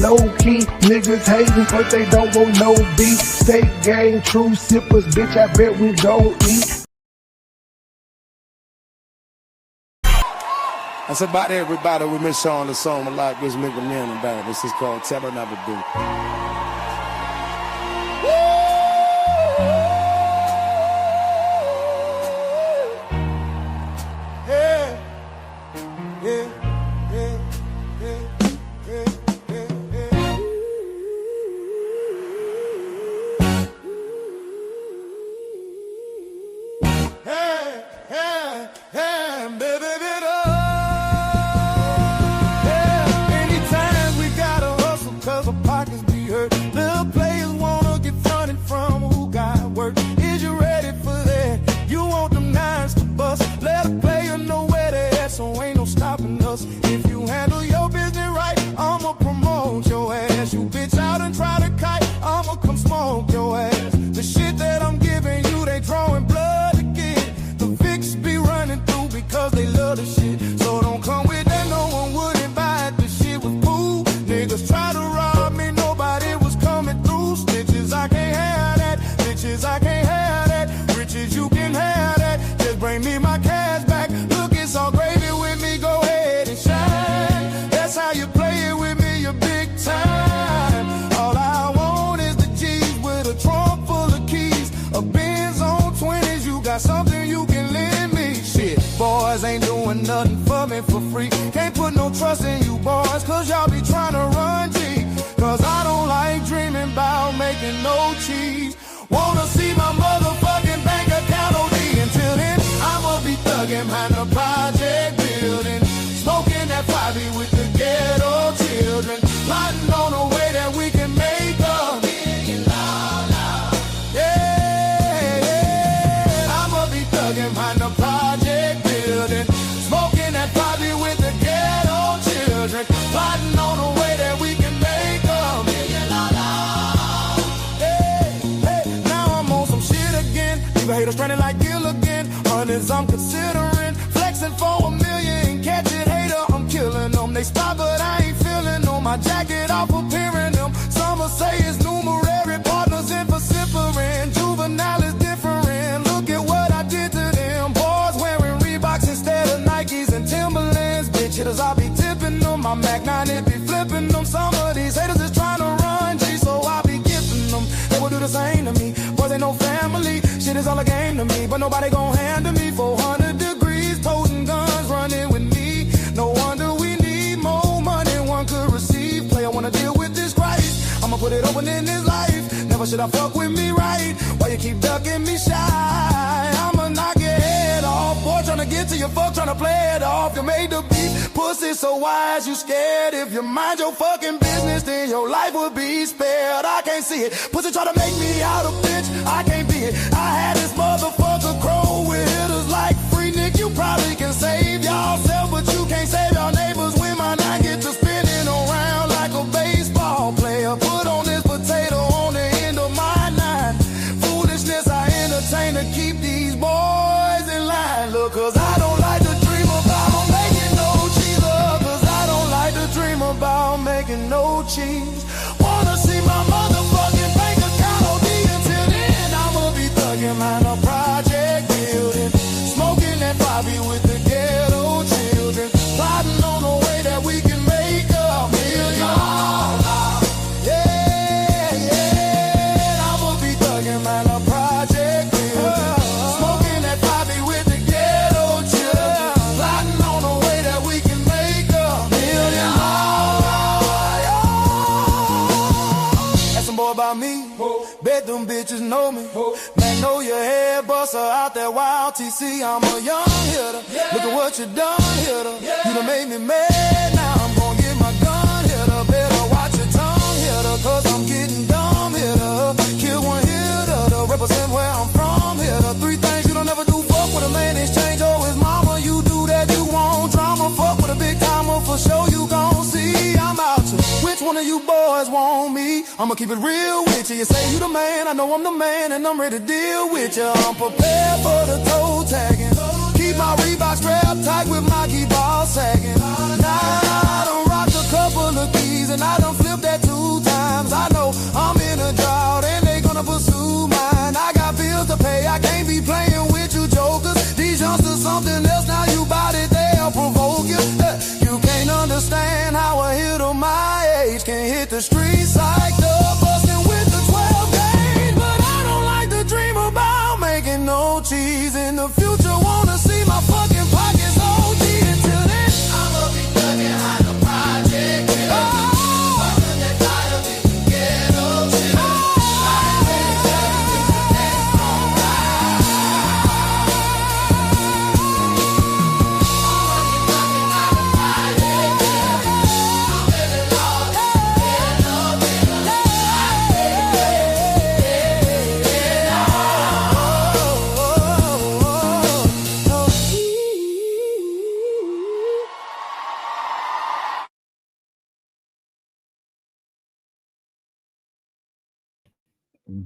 Low key, niggas hating, but they don't want no beef. State gang, true sippers, bitch, I bet we gon' eat. That's about everybody. We've been showing the song a lot. This nigga man about it. This is called Tell Her Never Do. If you handle your business right, I'ma promote your ass. You bitch out and try to kite, I'ma come smoke your ass. The shit that I'm giving you, they drawing blood again. The fix be running through because they love the shit. So don't come with that, no one wouldn't buy it. The shit was cool. Niggas try to rob me, nobody was coming through. Snitches, I can't have that. Bitches, I can't have that. Riches, you can have that. Just bring me my cash back. Look, it's all gravy with me, go ahead and shine. That's how you play it with me, you're big time. All I want is the G's with a trunk full of keys. A Benz on 20s, you got something you can lend me. Shit, boys ain't doing nothing for me for free. Can't put no trust in you boys, cause y'all be trying to run G. Cause I don't like dreaming about making no cheese. Wanna see my motherfucking bank account OD. Until then, I'ma be thugging behind the project building, smoking that 5 with the ghetto children, plotting on a way that we can make $1 million. Yeah, I'ma be thugging behind the project building, smoking that 5 with the ghetto children, plotting on a way that we can make $1 million. Hey, now I'm on some shit again. Leave a hater stranded like Gilligan. Hundreds I'm considering, flexing for $1 million. Catch it, hater, I'm killing them. They stop, but I ain't feeling them. My jacket off appearing them. Some say it's numerary, partners in vociferant. Juvenile is different. Look at what I did to them. Boys wearing Reeboks instead of Nikes and Timberlands. Bitch hitters, I be tipping them. My Mac 9, it be flipping them. Some of these haters is trying to run G, so I be gifting them. They will do the same to me. Boys ain't no family. Shit is all a game to me, but nobody gon' handle me. 400 degrees, toting guns, running with me. No wonder we need more money one could receive. Player wanna deal with this Christ, I'ma put it open in his life. Never should I fuck with me right. Why you keep ducking me shy? I'ma knock your head off. Boy, tryna get to your fuck, tryna play it off. You made the beat, pussy so wise, you scared. If you mind your fucking business, then your life would be spared. I can't see it. Pussy try to make me out a bitch, I can't be it. I had this motherfucker crow with hitters like Free Nick. You probably can save yourself, but you can't save your neighbors. When my nine get to spinning around like a baseball player. Put on this potato on the end of my nine. Foolishness I entertain to keep these boys in line. Look, cause I don't like to dream about making no cheese. Cause I don't like to dream about making no cheese. Wanna see my motherfucking bank account OD. Until then, I'ma be thugging behind a project building, smoking that 5 with the ghetto children, plotting on a way that we can make $1 million. Yeah, I'ma be thugging behind a project building, smoking that 5 with the ghetto children, plotting on a way that we can make $1 million. Ask some boy about me, bet them bitches know me. Magnolia head buster out that wild TC. I'm a young hitter. Look at what you done, hitter. You done made me mad. Now I'm gon' get my gun, hitter. Better watch your tongue, hitter. Cause I'm getting dumb, hitter. Kill one hitter to represent where I'm from, hitter. 3 things you don't ever do. Fuck with a man, exchange or his mama. You do that, you want drama. Fuck with a big timer for sure. You gon' see I'm out to. Which one of you boys want me? I'ma keep it real with you. You say you the man, I know I'm the man, and I'm ready to deal with you. I'm prepared for the toe tagging. Keep my Reebok strapped tight with my key ball sagging. Now I don't rock the couple of keys and I done flipped that 2 times. I know I'm in a drought and they gonna pursue mine. I got bills to pay, I can't be playing with you jokers. These youngsters something else, now you bout it, they'll provoke you. You can't understand how a hitter my age can hit the streets like the bustin' with the 12 gauge. But I don't like to dream about making no cheese in the future. Wanna see my fucking pockets OD. Until then, I'ma be thugging high the project.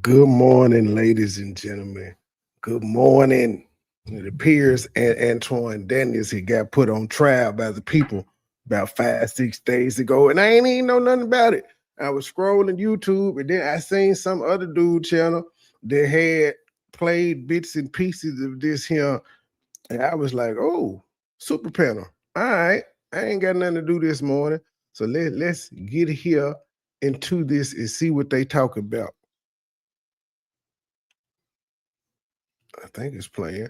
Good morning, ladies and gentlemen. Good morning. It appears Antoine Daniels, he got put on trial by the people about 5-6 days ago, and I ain't even know nothing about it. I was scrolling YouTube, and then I seen some other dude channel that had played bits and pieces of this here, and I was like, oh, super panel. All right, I ain't got nothing to do this morning, so let's get here into this and see what they talk about. I think it's playing.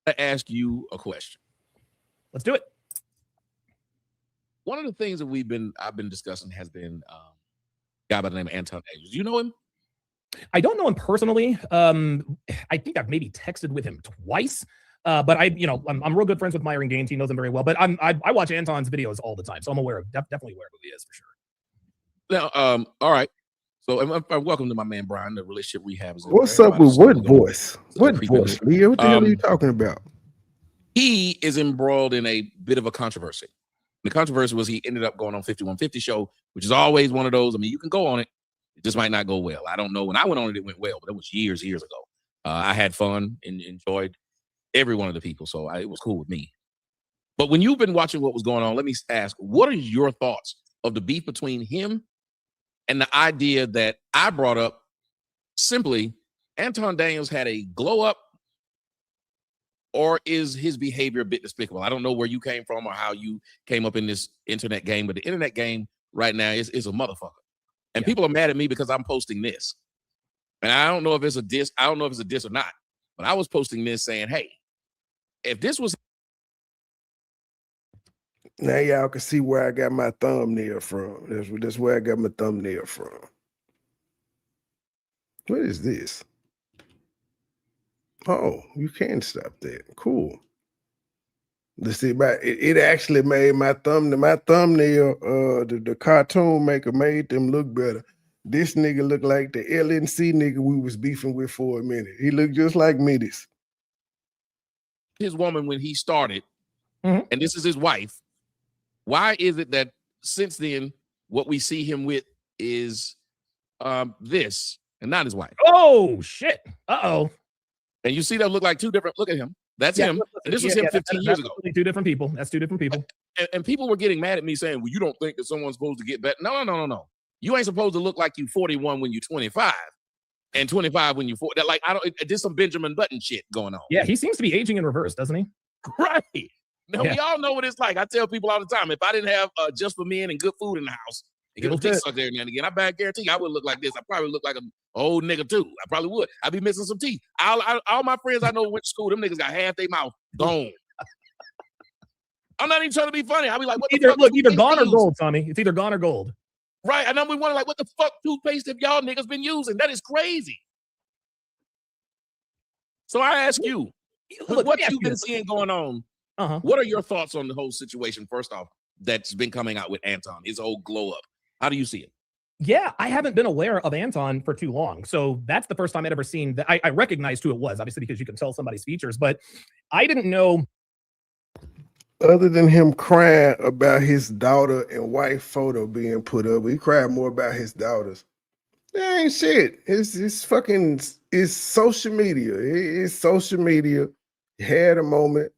I ask you a question. Let's do it. One of the things that I've been discussing has been a guy by the name of Anton Daniels. Do you know him? I don't know him personally. I think I've maybe texted with him twice. But I'm real good friends with Myron Gaines. He knows him very well. But I watch Anton's videos all the time, so I'm definitely aware of who he is for sure. Now, all right. So I'm welcome to my man Brian, the relationship rehab. What's up with what voice? What voice, Leo? What the hell are you talking about? He is embroiled in a bit of a controversy. The controversy was he ended up going on 5150 show, which is always one of those. I mean, you can go on it. It just might not go well. I don't know. When I went on it, it went well, but it was years ago. I had fun and enjoyed every one of the people. So it was cool with me. But when you've been watching what was going on, let me ask, what are your thoughts of the beef between him and the idea that I brought up? Simply, Anton Daniels had a glow up, or is his behavior a bit despicable? I don't know where you came from or how you came up in this internet game, but the internet game right now is a motherfucker. And people are mad at me because I'm posting this. And I don't know if it's a diss. I don't know if it's a diss or not. But I was posting this saying, hey, if this was... Now y'all can see where I got my thumbnail from. That's where I got my thumbnail from. What is this? Oh, you can stop that. Cool. Let's see, it actually made my thumbnail. The cartoon maker made them look better. This nigga looked like the LNC nigga we was beefing with for a minute. He looked just like Midis. His woman when he started, and this is his wife. Why is it that since then what we see him with is this and not his wife? Oh shit! Uh-oh. And you see that look like two different. Look at him. That's him. And this was him 15 years ago. Two different people. That's two different people. And people were getting mad at me saying, "Well, you don't think that someone's supposed to get better?" No. You ain't supposed to look like you 41 when you're 25, and 25 when you're 40. That there's some Benjamin Button shit going on. Yeah, he seems to be aging in reverse, doesn't he? Right. Now, we all know what it's like. I tell people all the time, if I didn't have just for men and good food in the house, and get a dick sucked there and again, I guarantee you I would look like this. I probably look like an old nigga too. I probably would. I'd be missing some teeth. All my friends I know went to school, them niggas got half their mouth gone. I'm not even trying to be funny. I'll be like, what the fuck? Look, either gone or gold, Tommy. It's either gone or gold. Right. And I'm wondering, like, what the fuck toothpaste have y'all niggas been using? That is crazy. So I ask you, what you've been seeing going on, what are your thoughts on the whole situation, first off, that's been coming out with Anton, his whole glow up? How do you see it? Yeah, I haven't been aware of Anton for too long. So that's the first time I'd ever seen that. I recognized who it was, obviously, because you can tell somebody's features, but I didn't know. Other than him crying about his daughter and wife photo being put up, he cried more about his daughters. That ain't shit. It's social media. It's social media. He had a moment,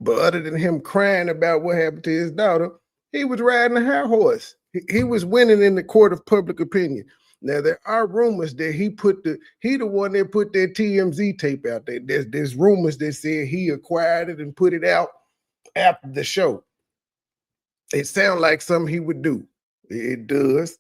but other than him crying about what happened to his daughter, He was riding a high horse. He was winning in the court of public opinion. Now there are rumors that he the one that put that TMZ tape out there. There's rumors that said he acquired it and put it out after the show. It sounds like something he would do. It does.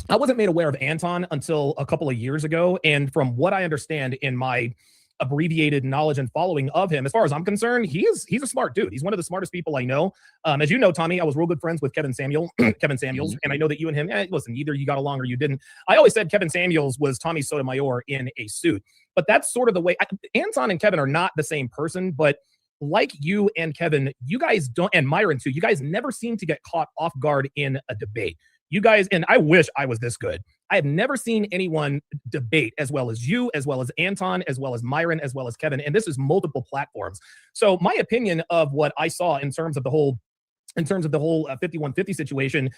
I wasn't made aware of Anton until a couple of years ago, and from what I understand in my abbreviated knowledge and following of him, as far as I'm concerned, he's a smart dude. He's one of the smartest people I know. As you know, Tommy, I was real good friends with Kevin Samuels, and I know that you and him, listen, either you got along or you didn't. I always said Kevin Samuels was Tommy Sotomayor in a suit, but that's sort of the way. Anton and Kevin are not the same person, but like you and Kevin, you guys don't, and Myron too, you guys never seem to get caught off guard in a debate. You guys, and I wish I was this good. I have never seen anyone debate as well as you, as well as Anton, as well as Myron, as well as Kevin. And this is multiple platforms. So my opinion of what I saw in terms of the whole 5150 situation,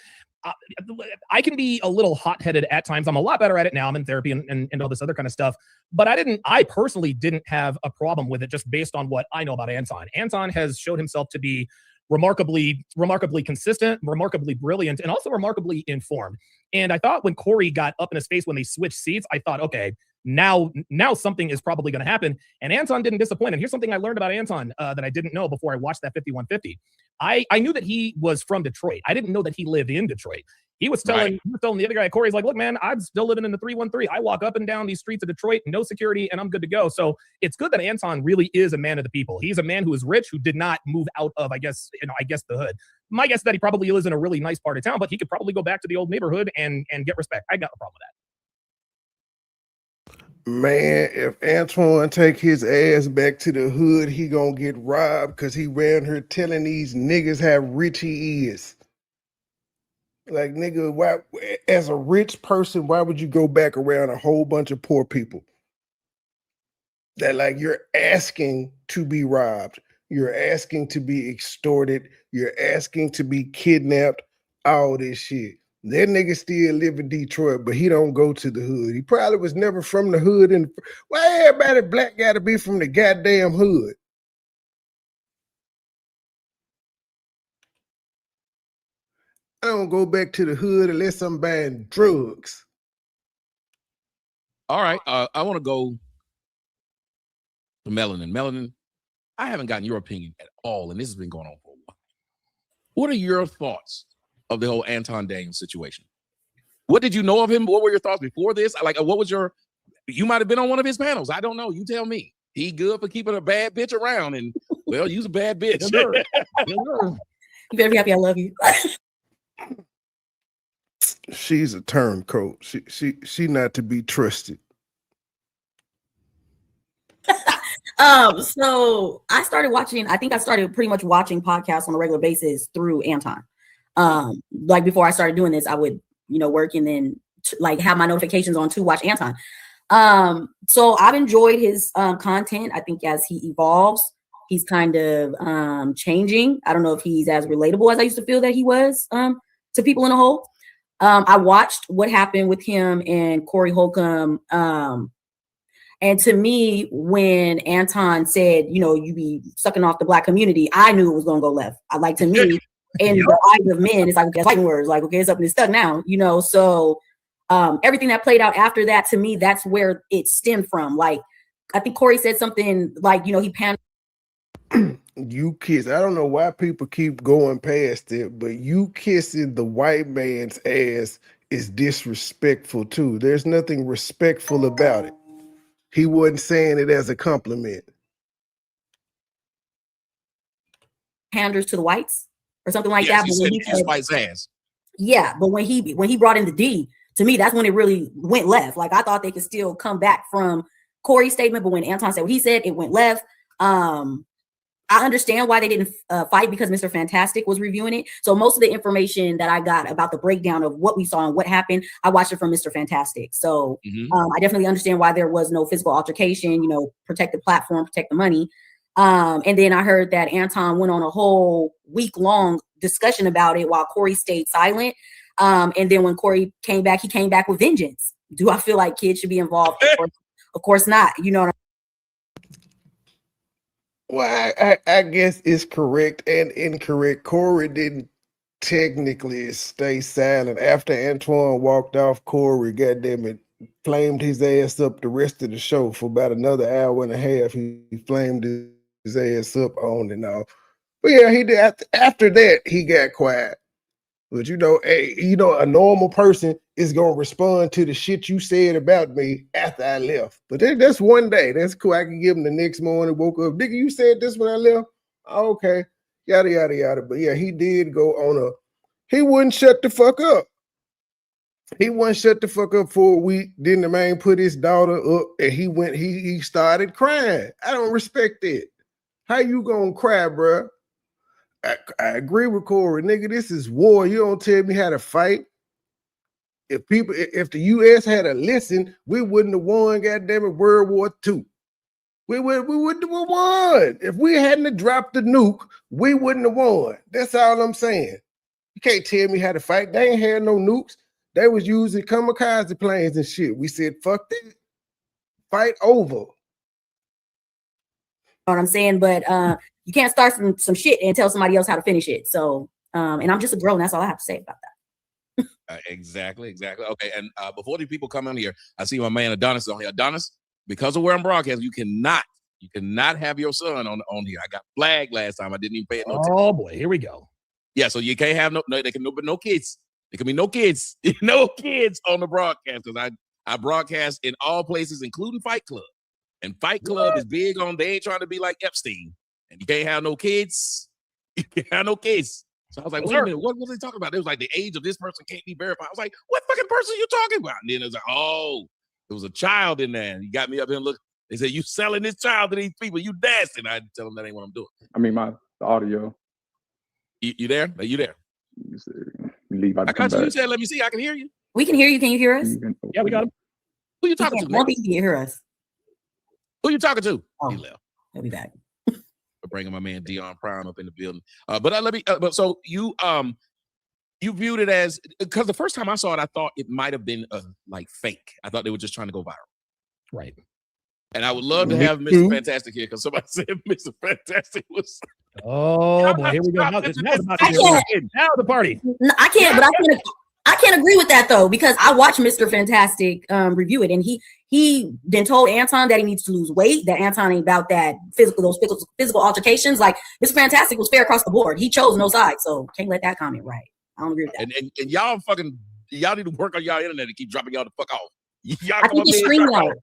I can be a little hot-headed at times. I'm a lot better at it now. I'm in therapy and all this other kind of stuff. But I personally didn't have a problem with it just based on what I know about Anton. Anton has showed himself to be remarkably consistent, remarkably brilliant, and also remarkably informed. And I thought when Corey got up in his face when they switched seats, I thought, okay, now something is probably going to happen. And Anton didn't disappoint. And here's something I learned about Anton that I didn't know before I watched that 5150. I knew that he was from Detroit. I didn't know that he lived in Detroit. He was telling the other guy, Corey's like, look, man, I'm still living in the 313. I walk up and down these streets of Detroit, no security, and I'm good to go. So it's good that Anton really is a man of the people. He's a man who is rich, who did not move out of, I guess the hood. My guess is that he probably lives in a really nice part of town, but he could probably go back to the old neighborhood and get respect. I got no problem with that. Man, if Antoine take his ass back to the hood, he gonna get robbed because he ran here telling these niggas how rich he is. Like, nigga, why, as a rich person, why would you go back around a whole bunch of poor people? That, like, you're asking to be robbed. You're asking to be extorted. You're asking to be kidnapped. All this shit. That nigga still live in Detroit, but he don't go to the hood. He probably was never from the hood. And why everybody black got to be from the goddamn hood? I don't go back to the hood unless I'm buying drugs. All right. I want to go to Melanin. Melanin, I haven't gotten your opinion at all, and this has been going on for a while. What are your thoughts of the whole Anton Daniels situation? What did you know of him? What were your thoughts before this? Like, what was you might have been on one of his panels. I don't know. You tell me. He good for keeping a bad bitch around, and, well, you's a bad bitch. You better be happy I love you. She's a turncoat. She not to be trusted. So I started watching, I think I started pretty much watching podcasts on a regular basis through Anton. Like before I started doing this, I would, work and then like have my notifications on to watch Anton. So I've enjoyed his content. I think as he evolves, he's kind of changing. I don't know if he's as relatable as I used to feel that he was to people in a whole. I watched what happened with him and Corey Holcomb. And to me, when Anton said, you be sucking off the Black community, I knew it was going to go left. To me, in the eyes of men, it's like fighting words, like, okay, it's up and it's stuck now, So everything that played out after that, to me, that's where it stemmed from. Like, I think Corey said something like, he pandered. You kiss. I don't know why people keep going past it, but you kissing the white man's ass is disrespectful too. There's nothing respectful about it. He wasn't saying it as a compliment. Panders to the whites or something like yes, that. He but said when he kissed white's ass. Yeah, but when he brought in the D, to me, that's when it really went left. Like, I thought they could still come back from Corey's statement, but when Anton said what he said, it went left. I understand why they didn't fight, because Mr. Fantastic was reviewing it. So most of the information that I got about the breakdown of what we saw and what happened, I watched it from Mr. Fantastic. So I definitely understand why there was no physical altercation, protect the platform, protect the money. And then I heard that Anton went on a whole week-long discussion about it while Corey stayed silent. And then when Corey came back, he came back with vengeance. Do I feel like kids should be involved? Of course not. You know what Well, I guess it's correct and incorrect. Corey didn't technically stay silent. After Antoine walked off, Corey, goddamn it, flamed his ass up the rest of the show for about another hour and a half. He flamed his ass up on and off. But yeah, he did. After that, he got quiet. But a normal person is gonna respond to the shit you said about me after I left. But that's one day. That's cool. I can give him the next morning. Woke up, nigga, you said this when I left. Oh, okay, yada yada yada. But yeah, he did go on he wouldn't shut the fuck up. He wouldn't shut the fuck up for a week. Then the man put his daughter up and he started crying. I don't respect it. How you gonna cry, bro? I agree with Corey, nigga. This is war. You don't tell me how to fight. If the U.S. had a listen, we wouldn't have won. Goddamn it, World War II. We wouldn't have won. If we hadn't have dropped the nuke, we wouldn't have won. That's all I'm saying. You can't tell me how to fight. They ain't had no nukes. They was using kamikaze planes and shit. We said, fuck that. Fight over. Know what I'm saying? But you can't start some shit and tell somebody else how to finish it. So, and I'm just a girl, and that's all I have to say about that. Exactly. Okay, and before the people come in here, I see my man Adonis on here. Adonis, because of where I'm broadcasting, you cannot have your son on here. I got flagged last time. I didn't even pay it no attention. Oh boy, here we go. Yeah, so you can't have no kids. There can be no kids, no kids on the broadcast because I broadcast in all places, including Fight Club. And Fight Club is big on, they ain't trying to be like Epstein. And you can't have no kids. You can't have no kids. So I was like, wait a minute, what was they talking about? It was like the age of this person can't be verified. I was like, what fucking person are you talking about? And then it was like, oh, there was a child in there. And he got me up here and look. They said, you selling this child to these people. You dancing. I tell them that ain't what I'm doing. I mean, the audio. You there? Are you there? You said, leave out. I got you. You said, let me see. I can hear you. We can hear you. Can you hear us? Yeah, we got him. Who you talking to? I don't think you can hear us. Who you talking to? Oh, He left. He'll be back. For bringing my man Dion Prime up in the building. So you viewed it as, because the first time I saw it, I thought it might have been like fake. I thought they were just trying to go viral. Right. And I would love to have Mr. Fantastic here because somebody said Mr. Fantastic was. Oh boy, here we go. Now the party. No, I can't, but I can't agree with that though, because I watched Mr. Fantastic review it, and he then told Anton that he needs to lose weight, that Anton ain't about that physical altercations. Like, Mr. Fantastic was fair across the board. He chose no side, so can't let that comment right. I don't agree with that. And y'all need to work on y'all internet and keep dropping y'all the fuck off. I think it's StreamYard.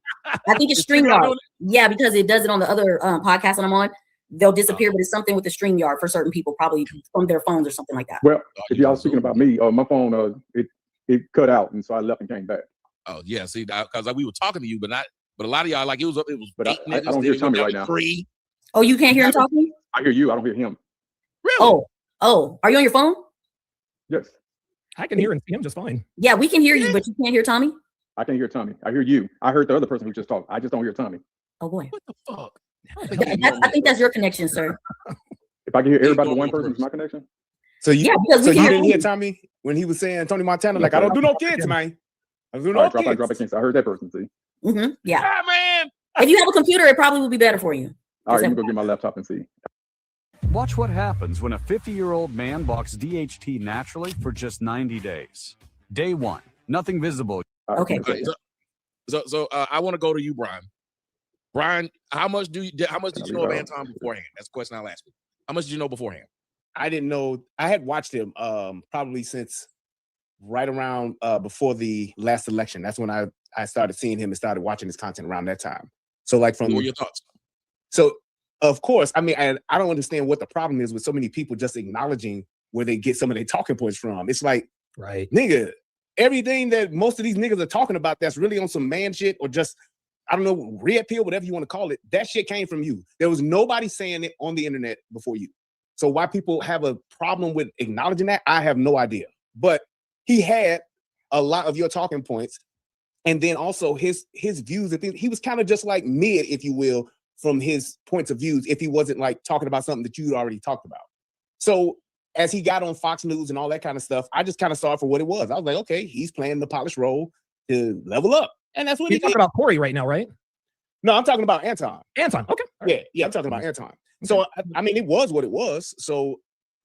I think it's StreamYard. Yeah, because it does it on the other podcast that I'm on. They'll disappear, but it's something with the StreamYard for certain people, probably from their phones or something like that. Well, if y'all speaking about me, my phone, it cut out, and so I left and came back. Oh yeah, see, because we were talking to you, but a lot of y'all like it was. But I don't hear Tommy right now. Oh, you can't hear him talking? I hear you. I don't hear him. Really? Oh, are you on your phone? Yes. I can hear and see him just fine. Yeah, we can hear you, but you can't hear Tommy. I can hear Tommy. I hear you. I heard the other person who just talked. I just don't hear Tommy. Oh boy. What the fuck? I think that's your connection, sir. If I can hear everybody but one person, it's my connection. So you you didn't hear Tommy when he was saying Tony Montana, like, I don't do no kids, man. I don't do no kids. Drop it. I heard that person, see. Yeah. Ah, man. If you have a computer, it probably will be better for you. All right, let me go get my laptop and see. Watch what happens when a 50-year-old man walks DHT naturally for just 90 days. Day 1, nothing visible. Okay. So I want to go to you, Brian. Brian, how much did you know of Anton beforehand? That's the question I'll ask you. How much did you know beforehand? I didn't know. I had watched him probably since right around before the last election. That's when I started seeing him and started watching his content around that time. So like from. What were your thoughts? So of course, I mean, I don't understand what the problem is with so many people just acknowledging where they get some of their talking points from. It's like, right, nigga, everything that most of these niggas are talking about that's really on some man shit or just, I don't know, red pill, whatever you want to call it, that shit came from you. There was nobody saying it on the internet before you. So why people have a problem with acknowledging that, I have no idea. But he had a lot of your talking points. And then also his views, he was kind of just like mid, if you will, from his points of views, if he wasn't like talking about something that you'd already talked about. So as he got on Fox News and all that kind of stuff, I just kind of saw it for what it was. I was like, okay, he's playing the polished role to level up. And that's what he's talking about Corey right now, right? No, I'm talking about Anton. Anton. Okay. Yeah, I'm talking about Anton. So I mean, it was what it was. So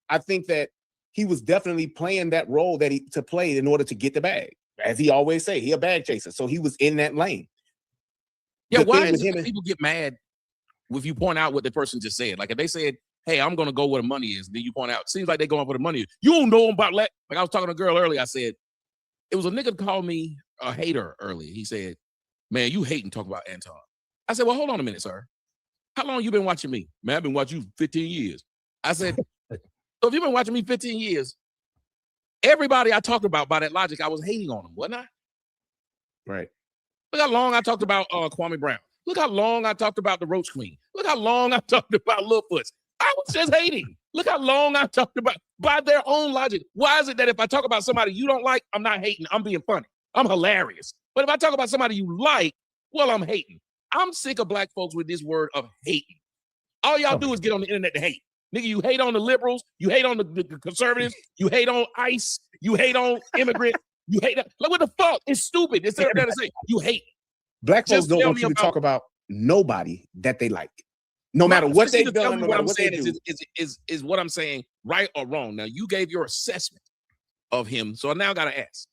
I think that he was definitely playing that role that he to play in order to get the bag. As he always say, he a bag chaser. So he was in that lane. Yeah, The why thing is with it that people get mad if you point out what the person just said? Like if they said, hey, I'm gonna go where the money is, then you point out, seems like they going where the money is. You don't know about that. Like I was talking to a girl earlier, I said, it was a nigga called me a hater earlier. He said, man, you hate and talk about Anton. I said, well, hold on a minute, sir. How long you been watching me? Man, I've been watching you 15 years. I said, so if you've been watching me 15 years, everybody I talked about by that logic, I was hating on them, wasn't I? Right. Look how long I talked about Kwame Brown. Look how long I talked about the Roach Queen. Look how long I talked about Littlefoot. I was just hating. Look how long I talked about by their own logic. Why is it that if I talk about somebody you don't like, I'm not hating, I'm being funny. I'm hilarious. But if I talk about somebody you like, well, I'm hating. I'm sick of black folks with this word of hating. All y'all do is get on the internet to hate. Nigga, you hate on the liberals, you hate on the conservatives, you hate on ICE, you hate on immigrants, you hate that. Like, what the fuck? It's stupid. It's there to say you hate. Black folks Just don't tell want me you to about- talk about nobody that they like. No matter what they've done, no what matter I'm what saying they do. is what I'm saying right or wrong. Now, you gave your assessment of him, so I now got to ask,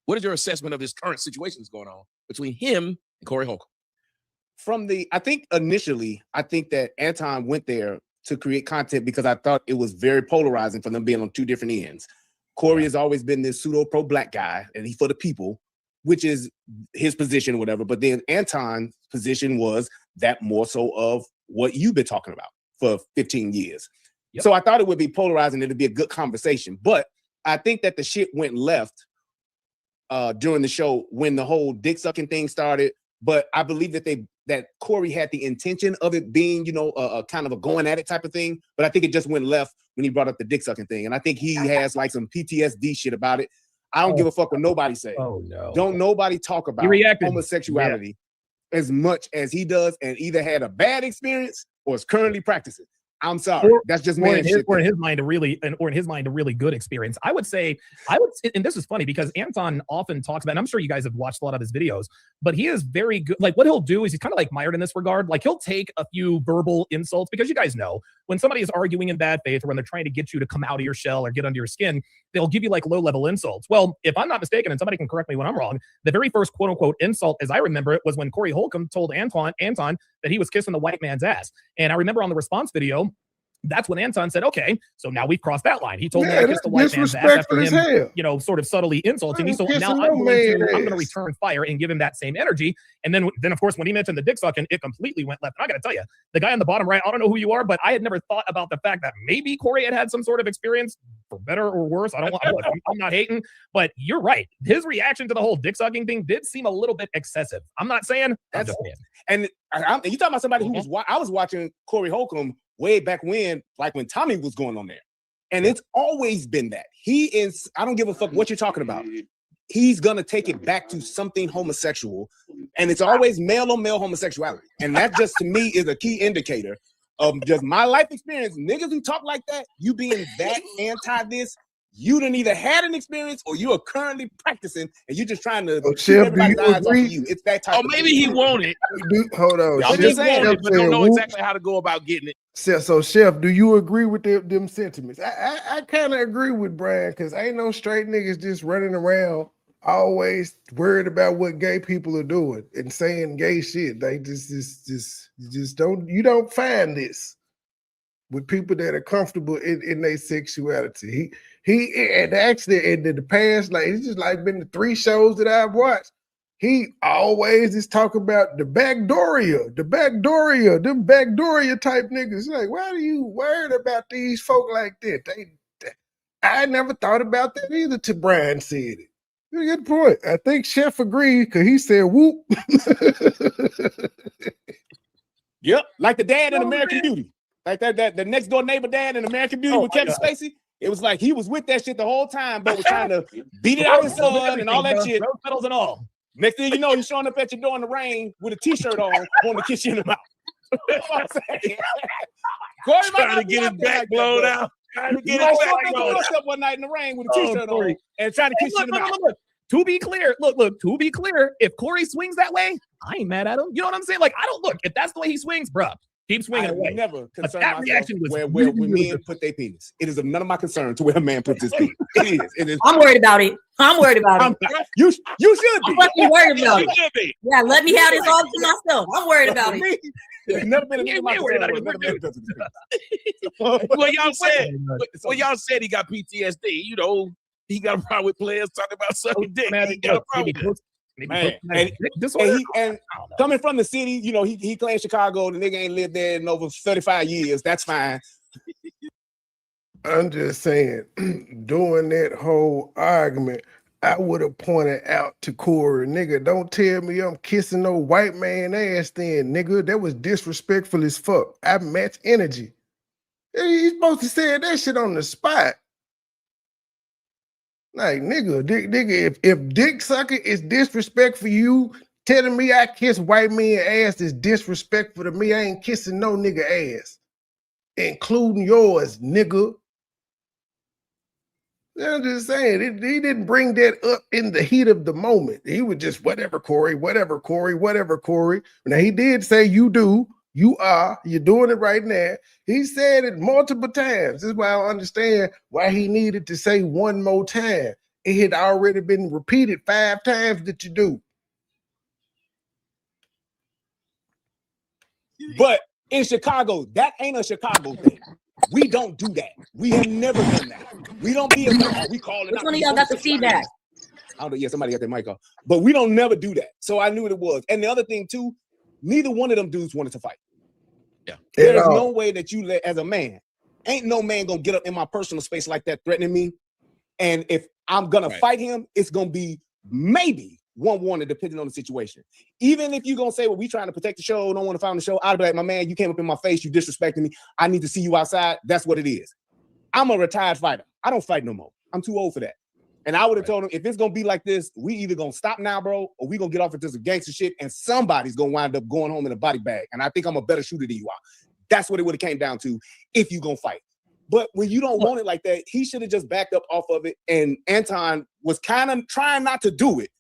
what is your assessment of this current situation that's going on between him and Corey Holcomb? I think initially, I think that Anton went there to create content because I thought it was very polarizing for them being on two different ends. Corey has always been this pseudo pro black guy, and he's for the people, which is his position or whatever. But then Anton's position was that more so of what you've been talking about for 15 years. Yep. So I thought it would be polarizing. It'd be a good conversation. But I think that the shit went left during the show when the whole dick sucking thing started. But I believe that Corey had the intention of it being, a kind of a going at it type of thing. But I think it just went left when he brought up the dick sucking thing. And I think he has like some PTSD shit about it. I don't give a fuck what nobody say. Oh no! Don't nobody talk about homosexuality as much as he does, and either had a bad experience or is currently practicing. I'm sorry, that's just man shit. Or in his mind, a really good experience. I would say, and this is funny because Anton often talks about, and I'm sure you guys have watched a lot of his videos, but he is very good. Like what he'll do is he's kind of like mired in this regard. Like he'll take a few verbal insults because you guys know when somebody is arguing in bad faith or when they're trying to get you to come out of your shell or get under your skin, they'll give you like low level insults. Well, if I'm not mistaken, and somebody can correct me when I'm wrong, the very first quote unquote insult, as I remember it, was when Corey Holcomb told Anton that he was kissing the white man's ass. And I remember on the response video, that's when Anton said, okay, so now we've crossed that line. He told me I kissed the white man's ass after him, sort of subtly insulting me. So now I'm going to return fire and give him that same energy. And then of course, when he mentioned the dick sucking, it completely went left. And I got to tell you, the guy on the bottom right, I don't know who you are, but I had never thought about the fact that maybe Corey had some sort of experience, for better or worse. I'm not hating, but you're right. His reaction to the whole dick sucking thing did seem a little bit excessive. I'm not saying that's and you talking about somebody who I was watching Corey Holcomb way back when Tommy was going on there. And it's always been that. I don't give a fuck what you're talking about. He's gonna take it back to something homosexual. And it's always male on male homosexuality. And that just to me is a key indicator of just my life experience. Niggas who talk like that, you being that anti this, you done either had an experience or you are currently practicing and you're just trying to Chef, do you agree? It's that type of maybe he wanted. Hold on. I'm just saying, but don't know exactly how to go about getting it. So, Chef, do you agree with them sentiments? I kind of agree with Brian because ain't no straight niggas just running around always worried about what gay people are doing and saying gay shit. They just don't find this with people that are comfortable in their sexuality. He and actually in the past, like it's just like been the 3 shows that I've watched. He always is talking about them Backdooria type niggas. Like, why are you worried about these folk like that? I never thought about that either till Brian said it. Good point. I think Chef agreed because he said whoop. Yep, like the dad in American Beauty. Like that the next door neighbor dad in American Beauty with Kevin Spacey. It was like he was with that shit the whole time, but was trying to beat it out of his son and all that shit. Rose petals and all. Next thing you know, he's showing up at your door in the rain with a t-shirt on, wanting to kiss you in the mouth. Corey trying to get his back blown out. Trying to get his back blown out. Up one night in the rain with a t-shirt on and trying to kiss you in the mouth. To be clear, look, to be clear, if Corey swings that way, I ain't mad at him. You know what I'm saying? Like, I don't look, if that's the way he swings, bruh, keep swinging I away. never But concerned that myself reaction was where really men put their penis. It is of none of my concern to where a man puts his penis. It is. It is. I'm worried about it. I'm worried about it. You should be. I'm fucking worried about You it. should be. Yeah, let me have this all to myself. I'm worried about For it. me, there's never been a nigga Yeah, in my we're worried about concern it where because another man touches his penis. Well, y'all said he got PTSD. You know, he got a problem with players talking about sucking dick. Man, He got a problem maybe with that. Man, disorder. and coming from the city, you know, he claimed Chicago. The nigga ain't lived there in over 35 years. That's fine. I'm just saying, during that whole argument, I would have pointed out to Corey, nigga, don't tell me I'm kissing no white man ass then, nigga. That was disrespectful as fuck. I match energy. He's supposed to say that shit on the spot. Like, nigga, if dick sucking is disrespect for you, telling me I kiss white man ass is disrespectful to me, I ain't kissing no nigga ass, including yours, nigga. I'm just saying, he didn't bring that up in the heat of the moment. He was just, whatever, Corey, whatever, Corey, whatever, Corey. Now, he did say, you do, you are, you're doing it right now. He said it multiple times. This is why I understand why he needed to say one more time. It had already been repeated 5 times that you do. But in Chicago, that ain't a Chicago thing. We don't do that. We have never done that. We don't be we call it. Which one of y'all got the feedback? I don't know. Yeah, somebody got their mic off. But we don't never do that. So I knew what it was. And the other thing too, neither one of them dudes wanted to fight. Yeah. There's no way that you let, as a man, ain't no man gonna get up in my personal space like that, threatening me. And if I'm gonna fight him, it's gonna be maybe 1-1 depending on the situation. Even if you're gonna say, well, we trying to protect the show, don't want to find the show, I'd be like, my man, you came up in my face, you disrespecting me. I need to see you outside. That's what it is. I'm a retired fighter. I don't fight no more. I'm too old for that. And I would have told him, if it's gonna be like this, we either gonna stop now, bro, or we gonna get off into some gangster shit, and somebody's gonna wind up going home in a body bag. And I think I'm a better shooter than you are. That's what it would have came down to if you gonna fight. But when you don't want it like that, he should have just backed up off of it. And Anton was kind of trying not to do it,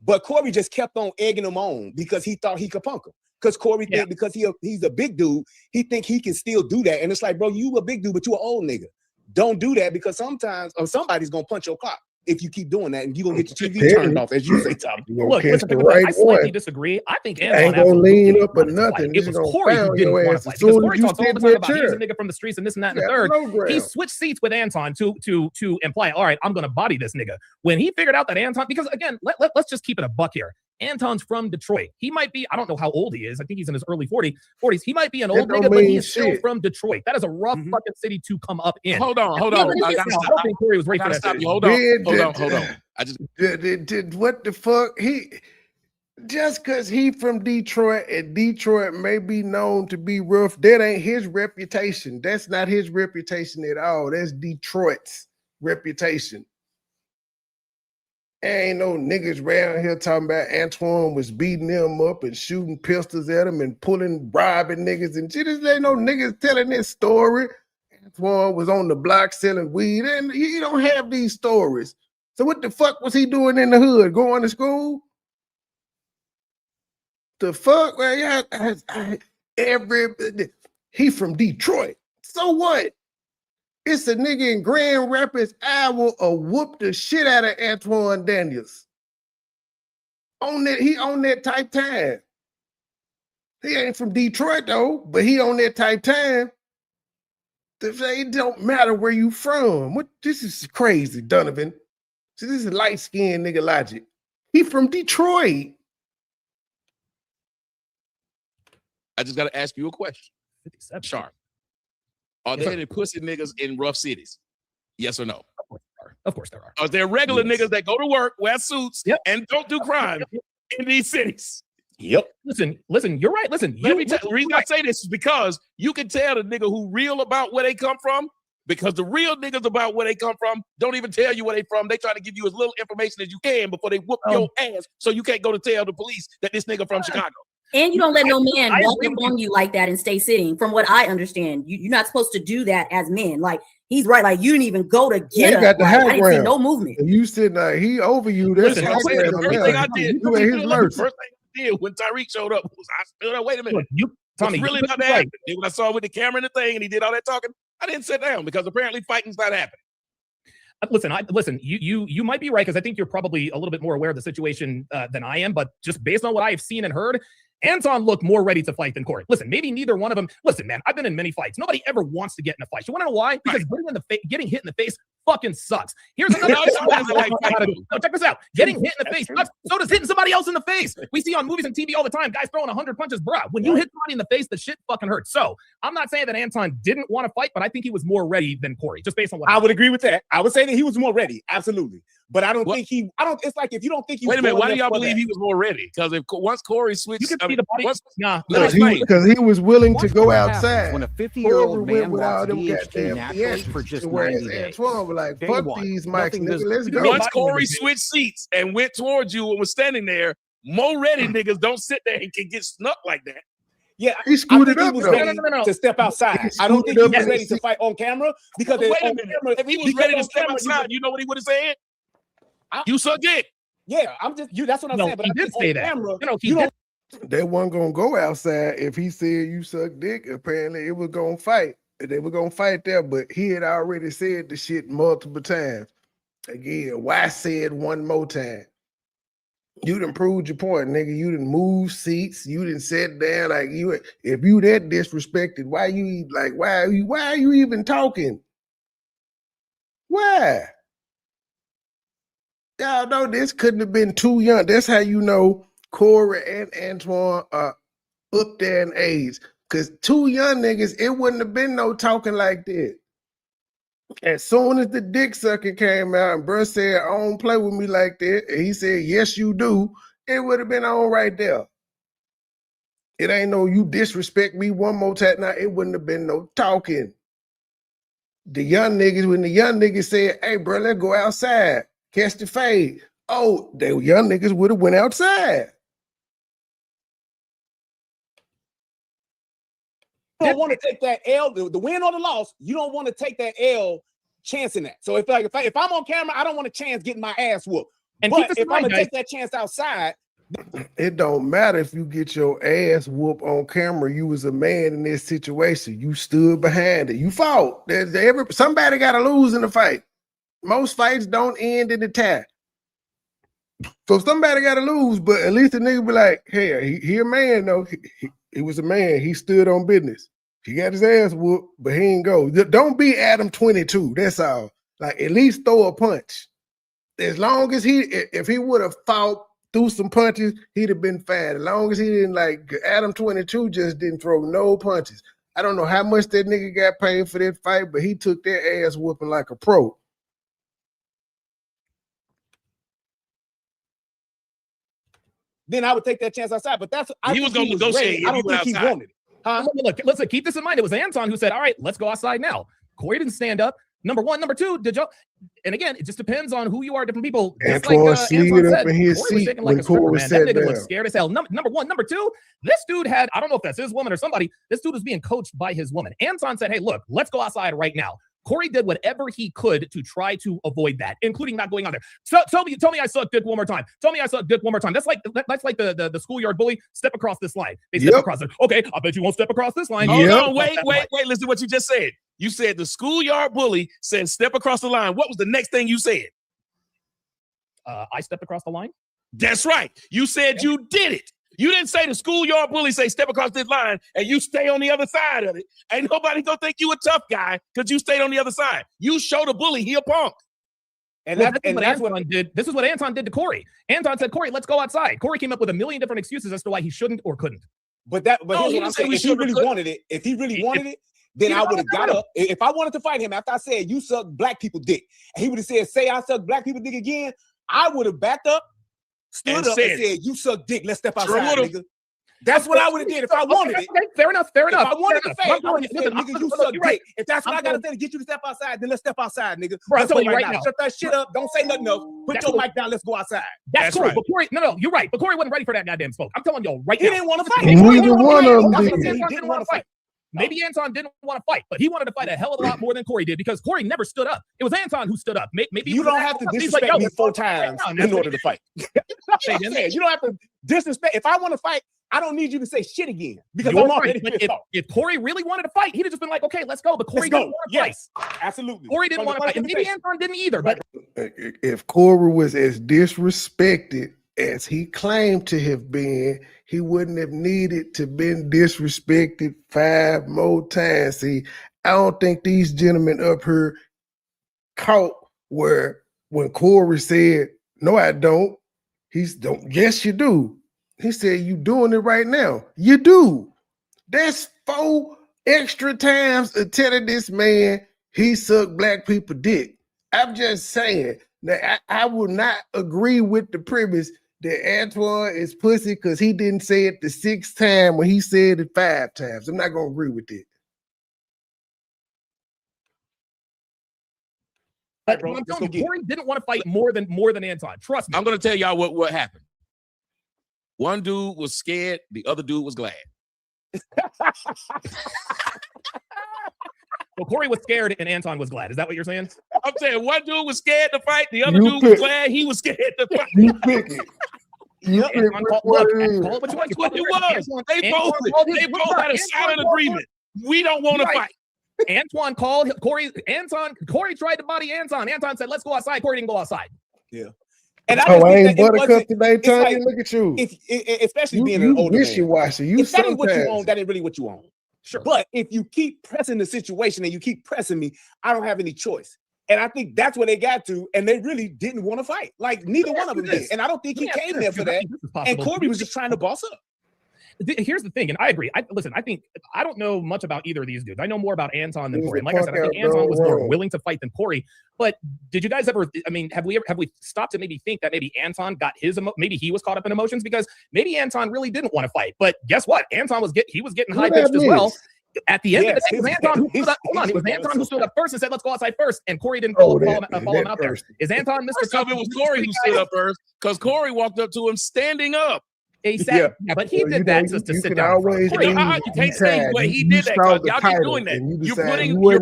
but Corey just kept on egging him on because he thought he could punk him. Because Corey think because he's a big dude, he think he can still do that. And it's like, bro, you a big dude, but you an old nigga. Don't do that because sometimes somebody's gonna punch your clock if you keep doing that, and you're gonna get your TV turned off, as you say, Tom. Look, listen, I slightly disagree. I think Anton ain't gonna lean up or nothing. It was Corey who didn't want to fight. Because Corey talks all the time about he's a nigga from the streets and this and that and the third. He switched seats with Anton to imply, all right, I'm gonna body this nigga. When he figured out that Anton, because again, let's just keep it a buck here. Anton's from Detroit. He might be, I don't know how old he is. I think he's in his early 40s. He might be an old nigga, but he's still from Detroit. That is a rough fucking city to come up in. Hold on. I don't think Corey was ready for that. Stop you. Hold on. I just did what the fuck? He just because he from Detroit and Detroit may be known to be rough, that ain't his reputation. That's not his reputation at all. That's Detroit's reputation. Ain't no niggas around here talking about Antoine was beating them up and shooting pistols at him and robbing niggas and shit. There ain't no niggas telling this story. Antoine was on the block selling weed, and he don't have these stories. So what the fuck was he doing in the hood? Going to school? The fuck? Well, he from Detroit. So what? It's a nigga in Grand Rapids, Iowa, whoop the shit out of Antoine Daniels. He on that type time. He ain't from Detroit though, but he on that type time. It don't matter where you from. This is crazy, Donovan. See, this is light-skinned nigga logic. He from Detroit. I just gotta ask you a question. 57 Sharp. Are there any pussy niggas in rough cities? Yes or no? Of course there are. Are there regular niggas that go to work, wear suits, and don't do crime in these cities? Yep. Listen, you're right. Listen, the reason I say this is because you can tell the nigga who real about where they come from, because the real niggas about where they come from don't even tell you where they from. They try to give you as little information as you can before they whoop your ass, so you can't go to tell the police that this nigga from Chicago. And you don't let no man walk up on you like that and stay sitting. From what I understand, you're not supposed to do that as men. Like, he's right. Like you didn't even go to Yeah, get he got the I high didn't see ground. no movement. And you sitting there, he over you. That's Listen, high First ground. thing I did, You at his mercy. first thing I did when Tyreek showed up was I stood up. Wait a minute, Look, Tommy, what's really you about could to be right. happen? Then when I saw with the camera and the thing, and he did all that talking, I didn't sit down because apparently fighting's not happening. Listen, you might be right because I think you're probably a little bit more aware of the situation than I am. But just based on what I have seen and heard, Anton looked more ready to fight than Corey. Listen, maybe neither one of them. Listen, man, I've been in many fights. Nobody ever wants to get in a fight. You want to know why? Because getting hit in the face fucking sucks. Here's another. Check this out. Getting hit in the face sucks. So does hitting somebody else in the face. We see on movies and TV all the time, guys throwing 100 punches, bruh. When you hit somebody in the face, the shit fucking hurts. So I'm not saying that Anton didn't want to fight, but I think he was more ready than Corey, just based on what I would agree with that. I would say that he was more ready, absolutely. But I don't think he. I don't. It's like if you don't think he. Wait a minute. Why do y'all believe he was more ready? Because if once Corey switched, you can see the body. Because he was willing to go outside. When a 50-year-old man with all walks them DHT goddamn naturally for theatrics, just whereas 90 days. Antoine was like, Day fuck one, these mics, nothing nigga, let's visible. go. once Corey switched seats and went towards you and was standing there, more ready niggas don't sit there and can get snuck like that. Yeah, He screwed I it think he up, was though. ready to step outside. I don't think he was ready to fight on camera because Wait a on minute. camera, If he was because ready to on step camera, outside, you know what he would have said? You suck dick. Yeah, I'm just you. That's what I'm No, saying. But he I did think say on that. camera, He did. They weren't gonna go outside if he said you suck dick. Apparently, it was gonna fight. They were gonna fight there, but he had already said the shit multiple times. Again, why said one more time? You done proved your point, nigga. You done move seats. You done sit down like you. If you that disrespected, why are you even talking? Why? Y'all know this couldn't have been too young. That's how you know Corey and Antoine are up there in age. Because two young niggas, it wouldn't have been no talking like that. As soon as the dick sucking came out and bruh said, I don't play with me like that, and he said, yes, you do, it would have been on right there. It ain't no you disrespect me one more time. Now, it wouldn't have been no talking. The young niggas, when the young niggas said, hey, bro, let's go outside, catch the fade. Oh, the young niggas would have went outside. You don't want to take that L, the win or the loss. You don't want to take that L chancing that. So if I'm on camera, I don't want a chance getting my ass whooped. And but keep this if in I'm mind, gonna guys, take that chance outside, it don't matter if you get your ass whooped on camera. You was a man in this situation. You stood behind it. You fought. Somebody got to lose in the fight. Most fights don't end in the tie. So somebody got to lose, but at least the nigga be like, hey, he a man though. He was a man. He stood on business. He got his ass whooped, but he ain't go. Don't be Adam 22. That's all. Like, at least throw a punch. As long as if he would have fought, threw some punches, he'd have been fine. As long as he didn't, like, Adam 22 just didn't throw no punches. I don't know how much that nigga got paid for that fight, but he took that ass whooping like a pro. then I would take that chance outside. But He was gonna negotiate if I he don't went think he outside. wanted it. Huh? Look, listen, keep this in mind. It was Anton who said, all right, let's go outside now. Corey didn't stand up. Number one. Number two, did y'all? And again, it just depends on who you are, different people. Just Antoine like slid Anton up in his Corey was seat shaking when like a stripper, Corey man. That sat nigga looked down. scared as hell. Number one. Number two, this dude had, I don't know if that's his woman or somebody, this dude was being coached by his woman. Anton said, hey, look, let's go outside right now. Corey did whatever he could to try to avoid that, including not going on there. So tell me I suck dick one more time. Tell me I suck dick one more time. That's like the schoolyard bully. Step across this line. They step across it. Okay, I bet you won't step across this line. Hold on, wait. Listen to what you just said. You said the schoolyard bully said step across the line. What was the next thing you said? I stepped across the line. That's right. You said you did it. You didn't say the schoolyard bully say step across this line and you stay on the other side of it. Ain't nobody gonna think you a tough guy because you stayed on the other side. You show the bully he a punk. And that's what Anton did. This is what Anton did to Corey. Anton said, Corey, let's go outside. Corey came up with a million different excuses as to why he shouldn't or couldn't. But here's what I'm saying. If he really wanted it, then I would have got up. If I wanted to fight him after I said you suck black people dick, and he would have said, say I suck black people dick again, I would have backed up, stood up and said, you suck dick, let's step outside, nigga. That's what I would have did if I wanted it. Okay, fair enough. If I wanted to fight, I would have said, nigga, you suck dick. If that's what I gotta say to get you to step outside, then let's step outside, nigga. Bro, Let's I'm go telling you right now. Shut that shit up. Don't say nothing else. Put your mic down. Let's go outside. That's cool. right. But Corey, no, you're right. But Corey wasn't ready for that goddamn smoke. I'm telling y'all right He now. didn't want to fight. Neither one of them That's did. what I'm saying. He didn't want to fight. maybe Anton didn't want to fight, but he wanted to fight a hell of a lot more than Corey did because Corey never stood up. It was Anton who stood up. Maybe you don't have to disrespect me 4 times in order to fight. You don't have to disrespect. If I want to fight, I don't need you to say shit again because I'm already pissed off. If Corey really wanted to fight, he'd have just been like, okay, let's go. But Corey didn't want to fight. Absolutely. Corey didn't want to fight. And maybe Anton didn't either. But if Corey was as disrespected as he claimed to have been, he wouldn't have needed to been disrespected 5 more times. See, I don't think these gentlemen up here caught where when Corey said, no, I don't. Yes, you do. He said, you doing it right now. You do. That's 4 extra times of telling this man he sucked black people dick. I'm just saying that I will not agree with the premise that Antoine is pussy because he didn't say it the 6th time when he said it 5 times. I'm not going to agree with it. I'm telling you, Corey didn't want to fight more than Anton. Trust me. I'm going to tell y'all what happened. One dude was scared. The other dude was glad. Well, Corey was scared and Anton was glad. Is that what you're saying? I'm saying one dude was scared to fight. The other dude was glad he was scared to fight. You pick it. Call it what you want. What it was. They both had a silent agreement. We don't want to fight. Antoine called Corey. Corey tried to body Anton. Anton said, let's go outside. Corey didn't go outside. Yeah. And I ain't buttercup today, Tanya. Look at you. Especially being an older man. Wishy-washy. If that ain't what you own, that ain't really what you own. Sure. But if you keep pressing the situation and you keep pressing me, I don't have any choice. And I think that's where they got to, and they really didn't want to fight. Like neither one of them did. And I don't think he came there for that. And Corey was just trying to boss up. Here's the thing, and I agree. I think I don't know much about either of these dudes. I know more about Anton than Corey. And like I said, I think Anton was more willing to fight than Corey. But did you guys ever? I mean, have we stopped to maybe think that maybe Anton got his maybe he was caught up in emotions because maybe Anton really didn't want to fight. But guess what? Anton was getting high pitched as well. At the end of the day, it was Anton who stood up. Hold on, it was Anton who stood up first and said, "Let's go outside first." And Corey didn't follow him out there. Is Anton Mr. Tough? It was Corey who stood up first because Corey walked up to him standing up. Yeah, but he did that just to sit down. You can't say what he did that because y'all keep doing that. You're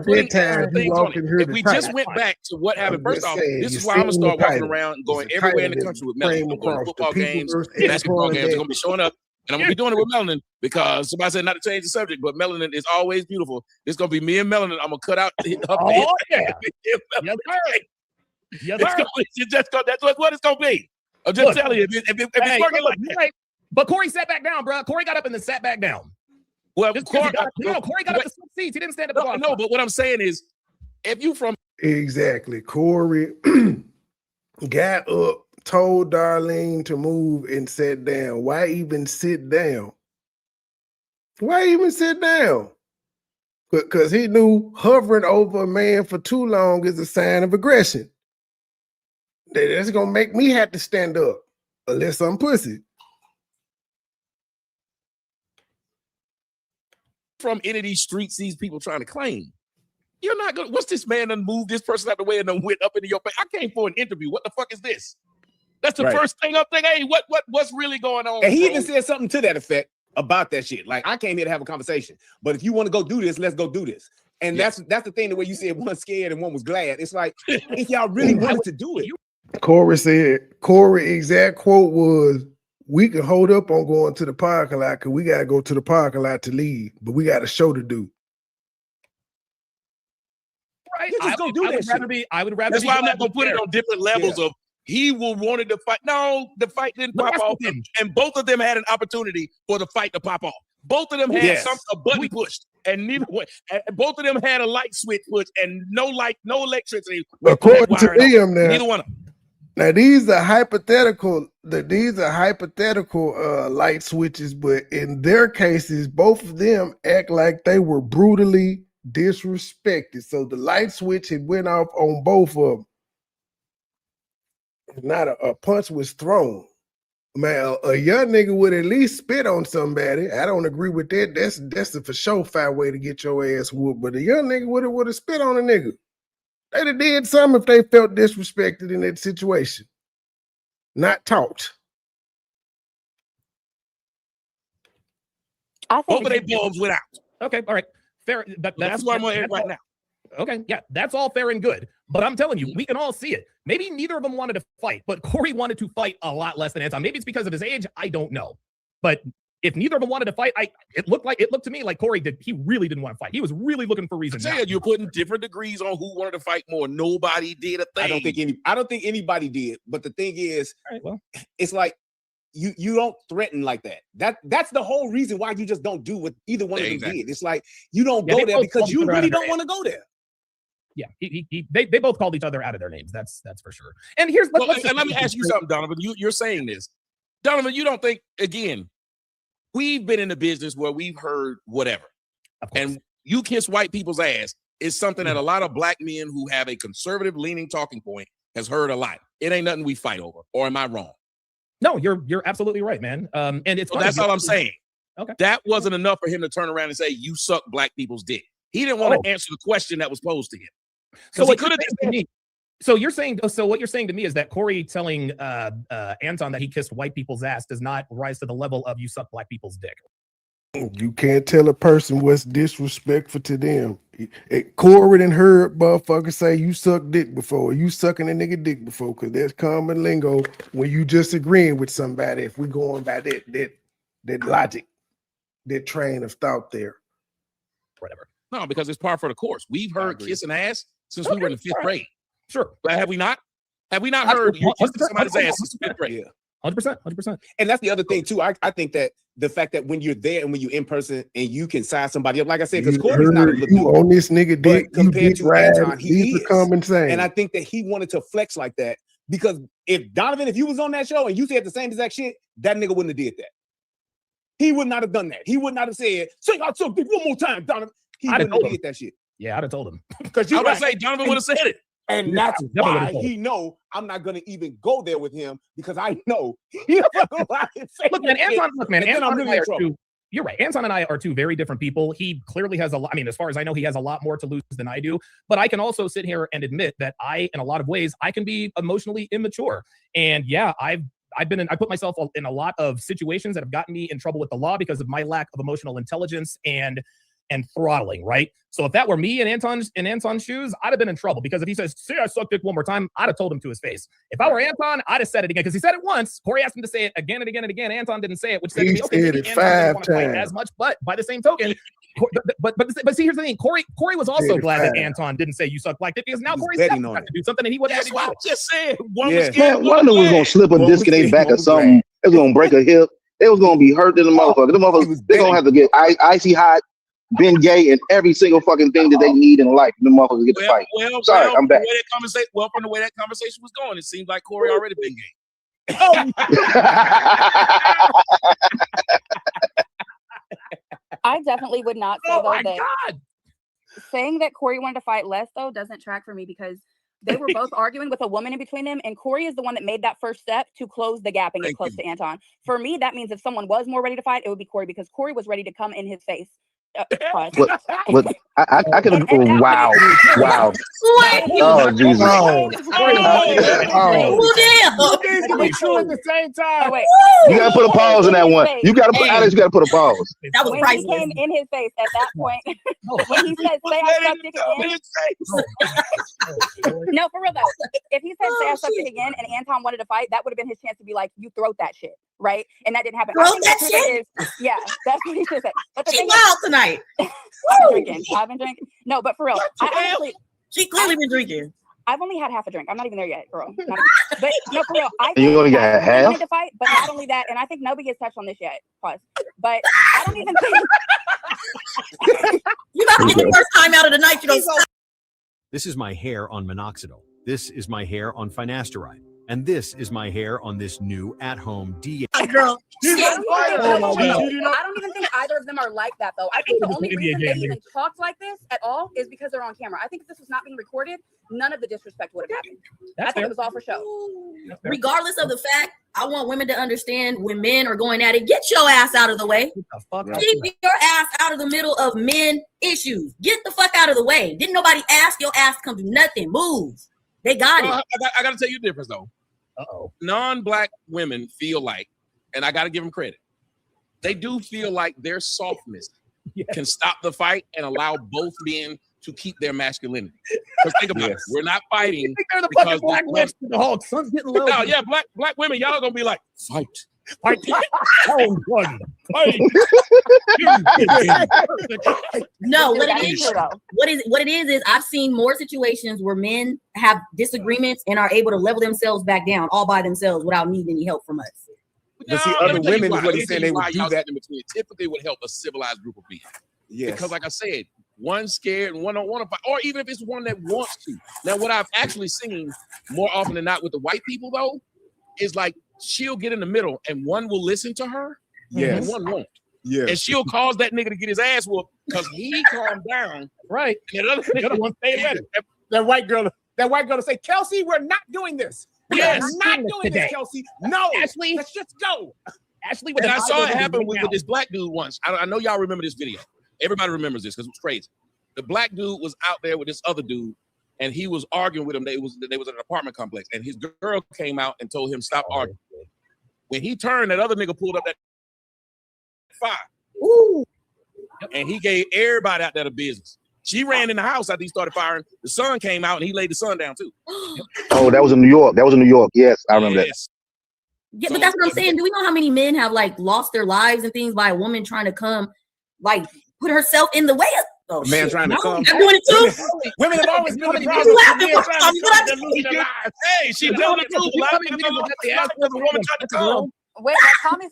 putting things on it. If we just went back to what happened, first off, this is why I'm gonna start walking around and going everywhere in the country with Melanin. Going to football games, basketball games. I'm gonna be showing up. And I'm gonna be doing it with Melanin because somebody said not to change the subject, but Melanin is always beautiful. It's gonna be me and Melanin. I'm gonna cut out. Oh yeah, That's what it's gonna be. I'm just telling you. If it's working like that. But Corey sat back down, bro. Corey got up and then sat back down. Well, Corey got up to switch seats. He didn't stand up. No, but what I'm saying is, if you from exactly, Corey got up, told Darlene to move and sat down. Why even sit down? Why even sit down? Because he knew hovering over a man for too long is a sign of aggression. That's gonna make me have to stand up, unless I'm pussy. From any of these streets, these people trying to claim. You're not gonna. What's this man done moved this person out the way and then went up into your face? I came for an interview. What the fuck is this? That's the first thing I'm thinking. Hey, what's really going on? And he even said something to that effect about that shit. Like, I came here to have a conversation, but if you want to go do this, let's go do this. And that's the thing. The way you said one scared and one was glad. It's like if y'all really wanted to do it. Corey exact quote was, "We can hold up on going to the parking lot because we gotta go to the parking lot to leave, but we got a show to do." Right. I would rather. That's why I'm not gonna put it on different levels of. He wanted to fight. No, the fight didn't pop off, and both of them had an opportunity for the fight to pop off. Both of them had a button pushed, and neither one. Both of them had a light switch pushed, and no electricity. According to them, now, neither one of them. Now these are hypothetical. Light switches, but in their cases, both of them act like they were brutally disrespected. So the light switch had went off on both of them. Not a punch was thrown. Man, a young nigga would at least spit on somebody. I don't agree with that. That's the for sure fire way to get your ass whooped. But a young nigga would have spit on a nigga. They'd have did something if they felt disrespected in that situation. Not taught. I think both of their bulbs went out. Okay, all right. fair. That's what I'm going to right now. Okay, yeah, that's all fair and good. But I'm telling you, we can all see it. Maybe neither of them wanted to fight, but Corey wanted to fight a lot less than Anton. Maybe it's because of his age. I don't know. But if neither of them wanted to fight, it looked to me like Corey did. He really didn't want to fight. He was really looking for reasons. I said you're putting different degrees on who wanted to fight more. Nobody did a thing. I don't think anybody did. But the thing is, all right, well, it's like you don't threaten like that. That's the whole reason why you just don't do what either one of them did. It's like you don't go there because you really don't want to go there. Yeah, they both called each other out of their names. That's for sure. And here's let me ask you something, Donovan. You're saying this, Donovan. You don't think again? We've been in the business where we've heard whatever, and you kiss white people's ass is something that a lot of black men who have a conservative leaning talking point has heard a lot. It ain't nothing we fight over. Or am I wrong? No, you're absolutely right, man. And it's that's all I'm saying. Okay, that wasn't enough for him to turn around and say you suck black people's dick. He didn't want to answer the question that was posed to him. So what you're saying to me is that Corey telling Anton that he kissed white people's ass does not rise to the level of you suck black people's dick. You can't tell a person what's disrespectful to them. Corey done heard motherfuckers say you suck dick before, you sucking a nigga dick before, because that's common lingo when you just agreeing with somebody. If we going by that logic, that train of thought there. Whatever. No, because it's par for the course. We've heard kissing ass since we were in the 5th grade. Sure. But have we not? Have we not heard you kissing somebody's ass since the 5th grade? 100%. And that's the other thing too. I think that the fact that when you're there and when you're in person and you can size somebody up, like I said, because Corey's not a you on this nigga dick compared to Anton, he is. Common saying. And I think that he wanted to flex like that because if Donovan, if you was on that show and you said the same exact shit, that nigga wouldn't have did that. He would not have done that. He would not have said, "Say I suck dick one more time, Donovan." He wouldn't have did that shit. Yeah, I'd have told him. Because I would say Donovan would have said it. And that's why he know I'm not gonna even go there with him because I know he'll lie and say Look, man, Anton I'm really in trouble. You're right. Anton and I are two very different people. He clearly has a lot. I mean, as far as I know, he has a lot more to lose than I do. But I can also sit here and admit that in a lot of ways, I can be emotionally immature. And yeah, I put myself in a lot of situations that have gotten me in trouble with the law because of my lack of emotional intelligence and throttling, right? So if that were me in Anton's shoes, I'd have been in trouble because if he says, "Say I suck dick one more time," I'd have told him to his face. If I were Anton, I'd have said it again because he said it once. Corey asked him to say it again and again and again. Anton didn't say it, which said to me, okay, maybe Anton doesn't want to fight as much. But by the same token, but see, here's the thing. Corey was also glad that Anton didn't say you suck black dick because now Corey's got to do something and he wasn't. That's what I just said. One of them was gonna slip a disc in their back or something. It was gonna break a hip. They was gonna be hurt to the motherfucker. The motherfuckers, they're gonna have to get icy hot, been gay, and every single fucking thing that they need in life. The motherfuckers get to fight. Sorry, I'm back. From the way that conversation was going, it seemed like Corey already been gay. I definitely would not say that saying that Corey wanted to fight less though doesn't track for me because they were both arguing with a woman in between them, and Corey is the one that made that first step to close the gap and get close to Anton. For me, that means if someone was more ready to fight, it would be Corey because Corey was ready to come in his face. I could have. Wow. Oh Jesus! True at the same time. You gotta put a pause in that one. You gotta put Alex. You gotta put a pause. That was priceless. When he came in his face at that point, when he said, "Say I suck dick again." No, for real though. If he said, "Say I suck dick again," and Anton wanted to fight, that would have been his chance to be like, "You throat that shit," right? And that didn't happen. Throat that shit. Yeah, that's what he should say. But the she thing wild tonight. I've been drinking. No, but for real, she clearly been drinking. I've only had half a drink. I'm not even there yet, girl. But no, for real. You only got half? To fight, but not only that, and I think nobody gets touched on this yet. Pause. But I don't even think you about to get the first time out of the night. You don't. This is my hair on minoxidil. This is my hair on finasteride. And this is my hair on this new at-home DA. Girl. I don't even think either of them are like that, though. I think the only reason they even talked like this at all is because they're on camera. I think if this was not being recorded, none of the disrespect would have happened. I think it was all for show. Regardless of the fact, I want women to understand when men are going at it, get your ass out of the way. Keep your ass out of the middle of men issues. Get the fuck out of the way. Didn't nobody ask your ass to come do nothing? Move. They got it. I got to tell you the difference, though. Non-black women feel like, and I got to give them credit, they do feel like their softness can stop the fight and allow both men to keep their masculinity. Because think about it, we're not fighting They're the because fucking black witch to the Hulk. Sun's getting low. no, yeah, black women, y'all gonna be like, fight. Fight. Oh, one. Fight. No, what it is I've seen more situations where men have disagreements and are able to level themselves back down all by themselves without needing any help from us. But see, other women is what he's saying they would do that. In between. Typically would help a civilized group of men. Yes. Because like I said, one scared and one don't want to fight, or even if it's one that wants to. Now, what I've actually seen more often than not with the white people though, is like she'll get in the middle and one will listen to her, and one won't. Yeah. And she'll cause that nigga to get his ass whooped because he calmed down. Right. And the other one stayed ready. That white girl to say, Kelsey, we're not doing this. Yes. We're not doing this, Kelsey. No, Ashley, let's just go. Ashley, and I saw it happen with this black dude once. I know y'all remember this video. Everybody remembers this because it was crazy. The black dude was out there with this other dude, and he was arguing with him. They was in an apartment complex, and his girl came out and told him stop arguing. When he turned, that other nigga pulled up that fire. Ooh. And he gave everybody out there the business. She ran in the house after he started firing. The son came out and he laid the son down too. Oh, that was in New York. Yes, I remember that. Yeah, but that's what I'm saying. Do we know how many men have like lost their lives and things by a woman trying to come, like put herself in the way of a man trying to come? I'm doing it too. Women have always been the problem. Hey, she doing it too. A lot of people at the ass of a woman trying to come. Wait, Tommy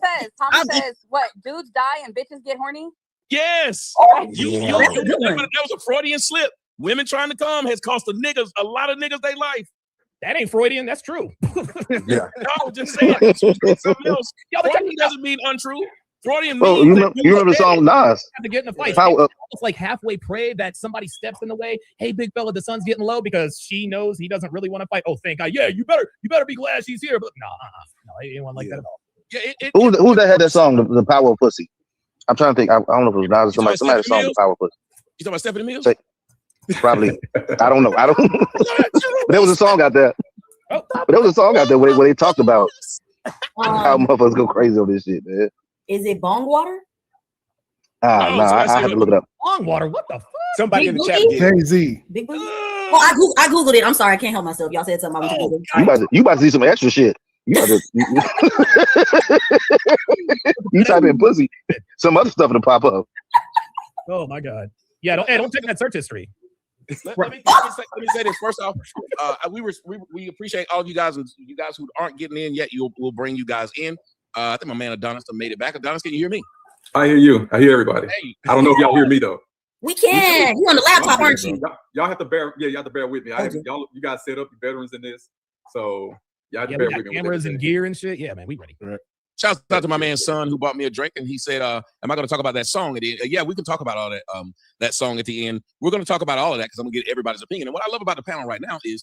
says, what? Dudes die and bitches get horny? Yes. That was a Freudian slip. Women trying to come has cost a lot of niggas their life. That ain't Freudian. That's true. Yeah. No, just saying. Something else. Freudian doesn't mean untrue. Freudian means you remember the song Nas? Have to get in a fight. It's like halfway prayed that somebody steps in the way. Hey, big fella, the sun's getting low because she knows he doesn't really want to fight. Oh, thank God. Yeah, you better be glad she's here. But no, anyone like that at all. Yeah, who that had that song, the Power of Pussy? I'm trying to think. I don't know if it was Nas or somebody had a song, the Power of Pussy. You talking about Stephanie Mills? Probably. I don't know. But there was a song out there. Where they talked about how motherfuckers go crazy on this shit, man. Is it bong water? I have to look it up. Bong water? What the fuck? Somebody in the chat. Jay-Z. Big booty? Oh, I googled it. I'm sorry, I can't help myself. Y'all said something. You about to see some extra shit. You type in pussy, some other stuff will pop up. Oh my God. Yeah, don't take that search history. Let me say this. First off, we appreciate all of you guys, and you guys who aren't getting in yet, we'll bring you guys in. I think my man Adonis made it back. Adonis, can you hear me? I hear you. I hear everybody. Hey. I don't know if y'all hear me though. We can. You on the laptop, aren't you? Y'all have to bear. Yeah, you have to bear with me. You guys set up your veterans in this, so y'all have to bear with me. Cameras and gear and shit. Yeah, man, we ready. Right. Shout out to my man's son who bought me a drink, and he said, "Am I going to talk about that song at the end?" Yeah, we can talk about all that. That song at the end. We're going to talk about all of that because I'm going to get everybody's opinion. And what I love about the panel right now is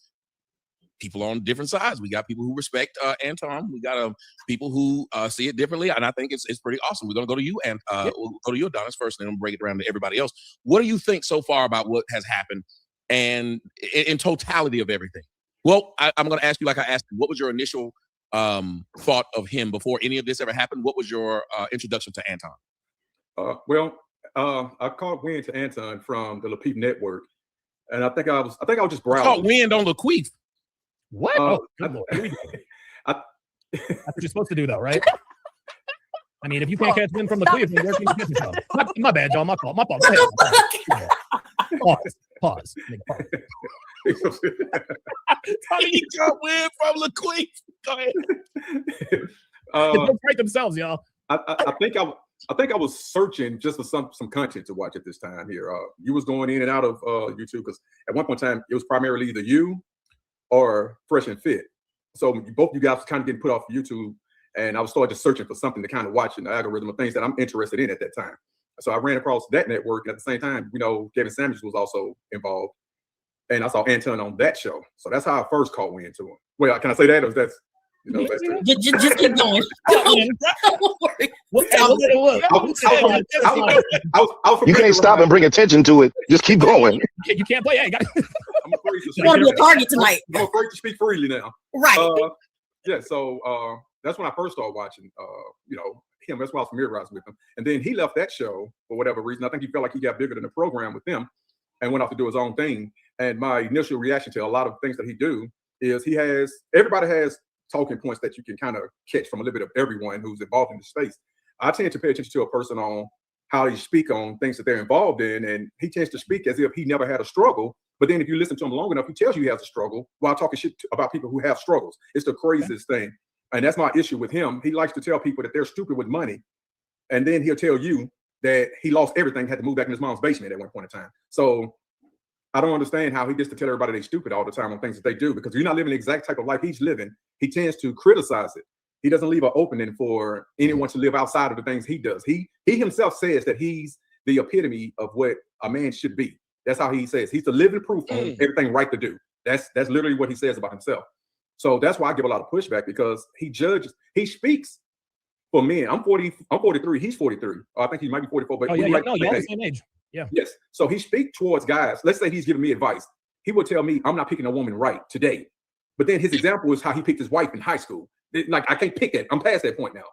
people on different sides. We got people who respect Anton. We got people who see it differently, and I think it's pretty awesome. We're going to go to you, and we'll go to you, Adonis, first, and then we'll break it around to everybody else. What do you think so far about what has happened, and in totality of everything? Well, I'm going to ask you like I asked you. What was your initial thought of him before any of this ever happened? What was your introduction to Anton? I caught wind to Anton from the Lapeep Network, and I think I was just browsing. Caught wind on Laqueef. What? That's what you're supposed to do, though, right? I mean, if you can't catch wind from Laqueef, then where can you catch it from? My bad, y'all. My fault. Go ahead. Pause. He got wind from Laqueef. Go ahead. Don't break themselves, y'all. I think I was searching just for some content to watch at this time here. You was going in and out of YouTube because at one point in time it was primarily either you or Fresh and Fit. So both you guys kind of getting put off YouTube, and I was started just searching for something to kind of watch in the algorithm of things that I'm interested in at that time. So I ran across that network, and at the same time, Kevin Samuels was also involved, and I saw Anton on that show. So that's how I first caught wind to him. Well, can I say that, or that's just keep going. You can't stop and bring attention to it. Just keep going. You can't play. Hey, you want to be a target tonight. I'm afraid to speak freely now. Right. Yeah. So that's when I first started watching. him. That's why I was familiarized with him. And then he left that show for whatever reason. I think he felt like he got bigger than the program with them and went off to do his own thing. And my initial reaction to a lot of things that he do is everybody has talking points that you can kind of catch from a little bit of everyone who's involved in the space. I tend to pay attention to a person on how they speak on things that they're involved in. And he tends to speak as if he never had a struggle. But then if you listen to him long enough, he tells you he has a struggle while talking shit about people who have struggles. It's the craziest thing. And that's my issue with him. He likes to tell people that they're stupid with money. And then he'll tell you that he lost everything, had to move back in his mom's basement at one point in time. So I don't understand how he gets to tell everybody they're stupid all the time on things that they do, because you're not living the exact type of life he's living. He tends to criticize it. He doesn't leave an opening for anyone to live outside of the things he does. He himself says that he's the epitome of what a man should be. That's how he says. He's the living proof on everything right to do. That's literally what he says about himself. So that's why I give a lot of pushback, because he speaks for men. I'm 43. He's 43. I think he might be 44. But y'all the same age. Yeah. Yes. So he speaks towards guys. Let's say he's giving me advice. He would tell me I'm not picking a woman right today. But then his example is how he picked his wife in high school. Like, I can't pick that. I'm past that point now.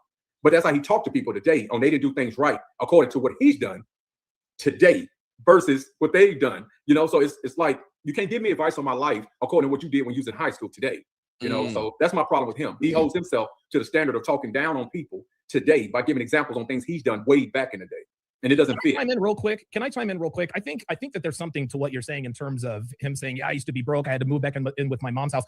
But that's how he talked to people today on they didn't do things right according to what he's done today versus what they've done. You know, so it's like, you can't give me advice on my life according to what you did when you was in high school today. You know, so that's my problem with him. He holds himself to the standard of talking down on people today by giving examples on things he's done way back in the day. And it doesn't fit. Can I chime in real quick? I think that there's something to what you're saying in terms of him saying, yeah, I used to be broke. I had to move back in with my mom's house.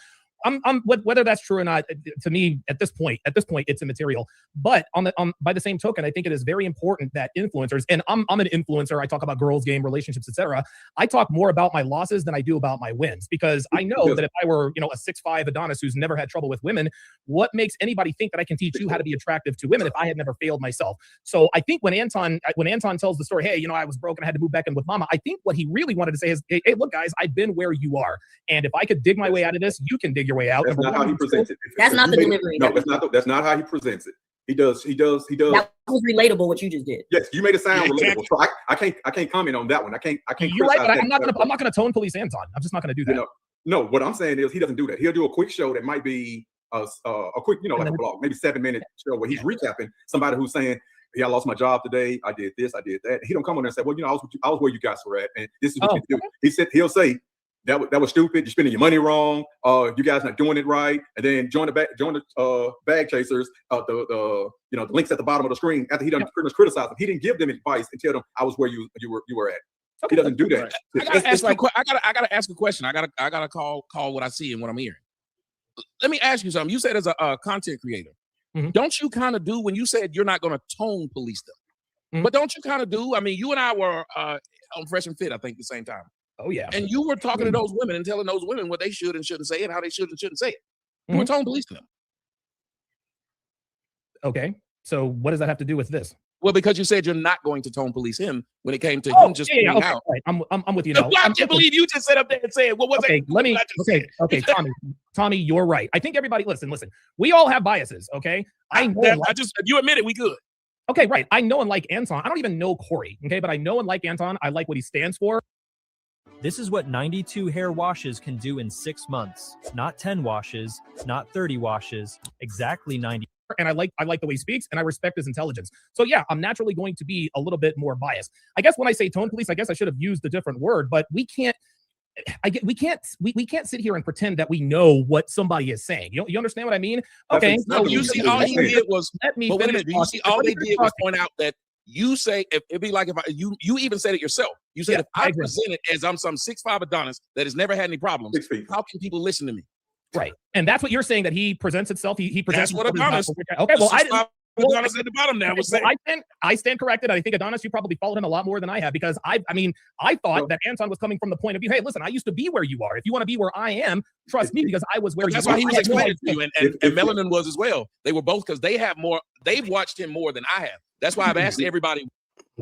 Whether that's true or not, to me, at this point, it's immaterial. But by the same token, I think it is very important that influencers, and I'm an influencer. I talk about girls, game, relationships, etc. I talk more about my losses than I do about my wins, because I know that if I were, a 6'5" Adonis who's never had trouble with women, what makes anybody think that I can teach you how to be attractive to women if I had never failed myself? So I think when Anton tells the story, hey, I was broke and I had to move back in with mama, I think what he really wanted to say is, hey, look, guys, I've been where you are, and if I could dig my way out of this, you can dig your way out. That's not how he presents it. That's not the delivery. No, that's not how he presents it. He does. That was relatable what you just did. Yes, you made it sound relatable. So I can't comment on that one. I can't. You're right, but I'm not gonna tone police Anton. I'm just not gonna do that. No, what I'm saying is he doesn't do that. He'll do a quick show that might be a quick, like a blog, maybe 7-minute show where he's recapping somebody who's saying, yeah, I lost my job today. I did this, I did that. He don't come on there and say, well, I was where you guys were at, and this is what you do. He'll say that was stupid. You're spending your money wrong. You guys not doing it right. And then join the bag chasers. The links at the bottom of the screen. After he done pretty much criticize them, he didn't give them advice and tell them I was where you were at. Okay. He doesn't do that. I gotta ask a question. I gotta call what I see and what I'm hearing. Let me ask you something. You said as a content creator, don't you kind of do when you said you're not going to tone police them, but don't you kind of do? I mean, you and I were on Fresh and Fit, I think, at the same time. Oh yeah. And you were talking to those women and telling those women what they should and shouldn't say and how they should and shouldn't say it. You were tone policing them. Okay. So what does that have to do with this? Well, because you said you're not going to tone police him when it came to him just being out. Right. I'm with you now. I can't believe you just sat up there and said, "What was it?" Okay, Tommy, you're right. I think everybody, listen. We all have biases. Okay, you admit it. We good. Okay, right. I know and like Anton. I don't even know Corey. Okay, but I know and like Anton. I like what he stands for. This is what 92 hair washes can do in 6 months. Not 10 washes, not 30 washes, exactly 90. And I like the way he speaks, and I respect his intelligence. So yeah, I'm naturally going to be a little bit more biased. I guess when I say tone police, I guess I should have used a different word, but we can't sit here and pretend that we know what somebody is saying. You understand what I mean? Okay. No, you see, all he did was all they did was point out that you say it'd be like if you even said it yourself. You said if I present it as I'm some 6'5" Adonis that has never had any problems, how can people listen to me? Right, and that's what you're saying, that he presents itself. He presents. That's what Adonis. Okay, well, I didn't. Adonis at the bottom now was saying. I stand corrected. I think Adonis, you probably followed him a lot more than I have, because I thought that Anton was coming from the point of view, hey, listen, I used to be where you are. If you want to be where I am, trust me, because I was where you are. That's why he was explaining to you, and Melanin was as well. They were both, because they've watched him more than I have. That's why I've asked everybody.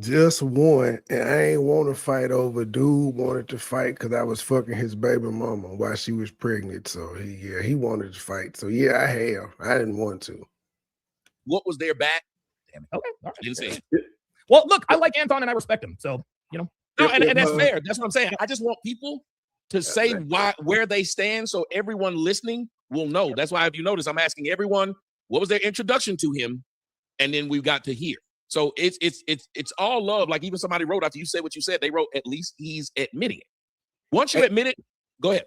Just one, and I ain't want to fight over. Dude wanted to fight because I was fucking his baby mama while she was pregnant. So he wanted to fight. So yeah, I have. I didn't want to. What was their back? Damn it. Okay, all right. Didn't say it. Well, look, I like Anton and I respect him. So No, and that's fair. That's what I'm saying. I just want people to say where they stand, so everyone listening will know. That's why, if you notice, I'm asking everyone what was their introduction to him, and then we got to here. So it's all love. Like even somebody wrote after you said what you said, they wrote at least he's admitting it. Once you admit it, go ahead.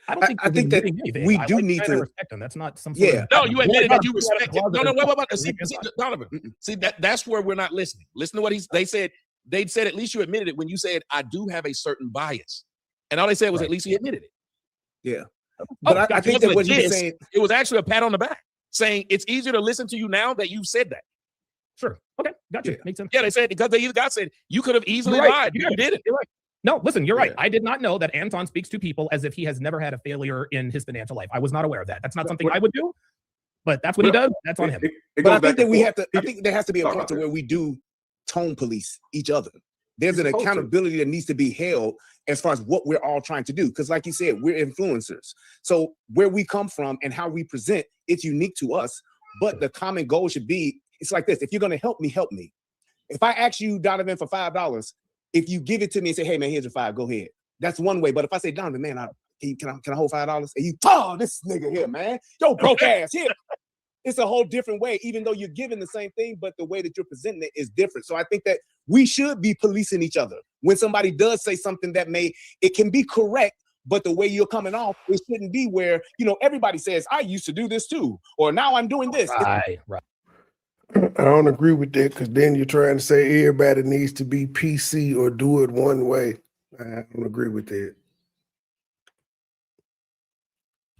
I don't think I think that we do need to respect him. That's not some sort of no. You admitted that you respect it. No. Wait. See, Donovan. See that's where we're not listening. Listen to what they said. They said at least you admitted it when you said I do have a certain bias, and all they said was at least he admitted it. Yeah, but I think that what he's saying, it was actually a pat on the back, saying it's easier to listen to you now that you've said that. Sure. Okay. Gotcha. Makes sense. Yeah, they said because God said you could have easily lied. You didn't. You're right. No, listen, you're right. I did not know that Anton speaks to people as if he has never had a failure in his financial life. I was not aware of that. That's not something I would do, but that's what he does. That's on him. But I think that we have to. I think there has to be a point to where we do tone police each other. There's an accountability that needs to be held as far as what we're all trying to do. Because, like you said, we're influencers. So where we come from and how we present, it's unique to us. But the common goal should be: it's like this. If you're going to help me, help me. If I ask you, Donovan, for $5. If you give it to me and say, hey, man, here's your $5, go ahead. That's one way. But if I say, Donovan, man, can I hold $5? And you, this nigga here, man, yo, broke ass here. It's a whole different way, even though you're giving the same thing, but the way that you're presenting it is different. So I think that we should be policing each other. When somebody does say something that it can be correct, but the way you're coming off, it shouldn't be where, everybody says, I used to do this too, or now I'm doing this. Right. I don't agree with that because then you're trying to say everybody needs to be PC or do it one way. I don't agree with that.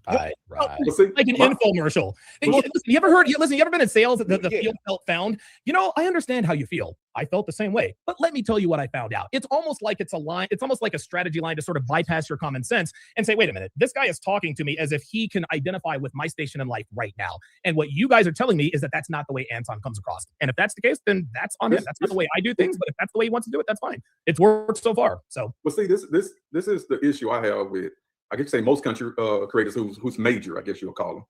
Right. Like an infomercial. You ever been in sales? The feel felt found. I understand how you feel. I felt the same way. But let me tell you what I found out. It's almost like it's a line. It's almost like a strategy line to sort of bypass your common sense and say, wait a minute, this guy is talking to me as if he can identify with my station in life right now. And what you guys are telling me is that that's not the way Anton comes across. And if that's the case, then that's on him. That's not the way I do things. But if that's the way he wants to do it, that's fine. It's worked so far. So, well, see, this is the issue I have with, I guess, say most country creators who's major, I guess you'll call them.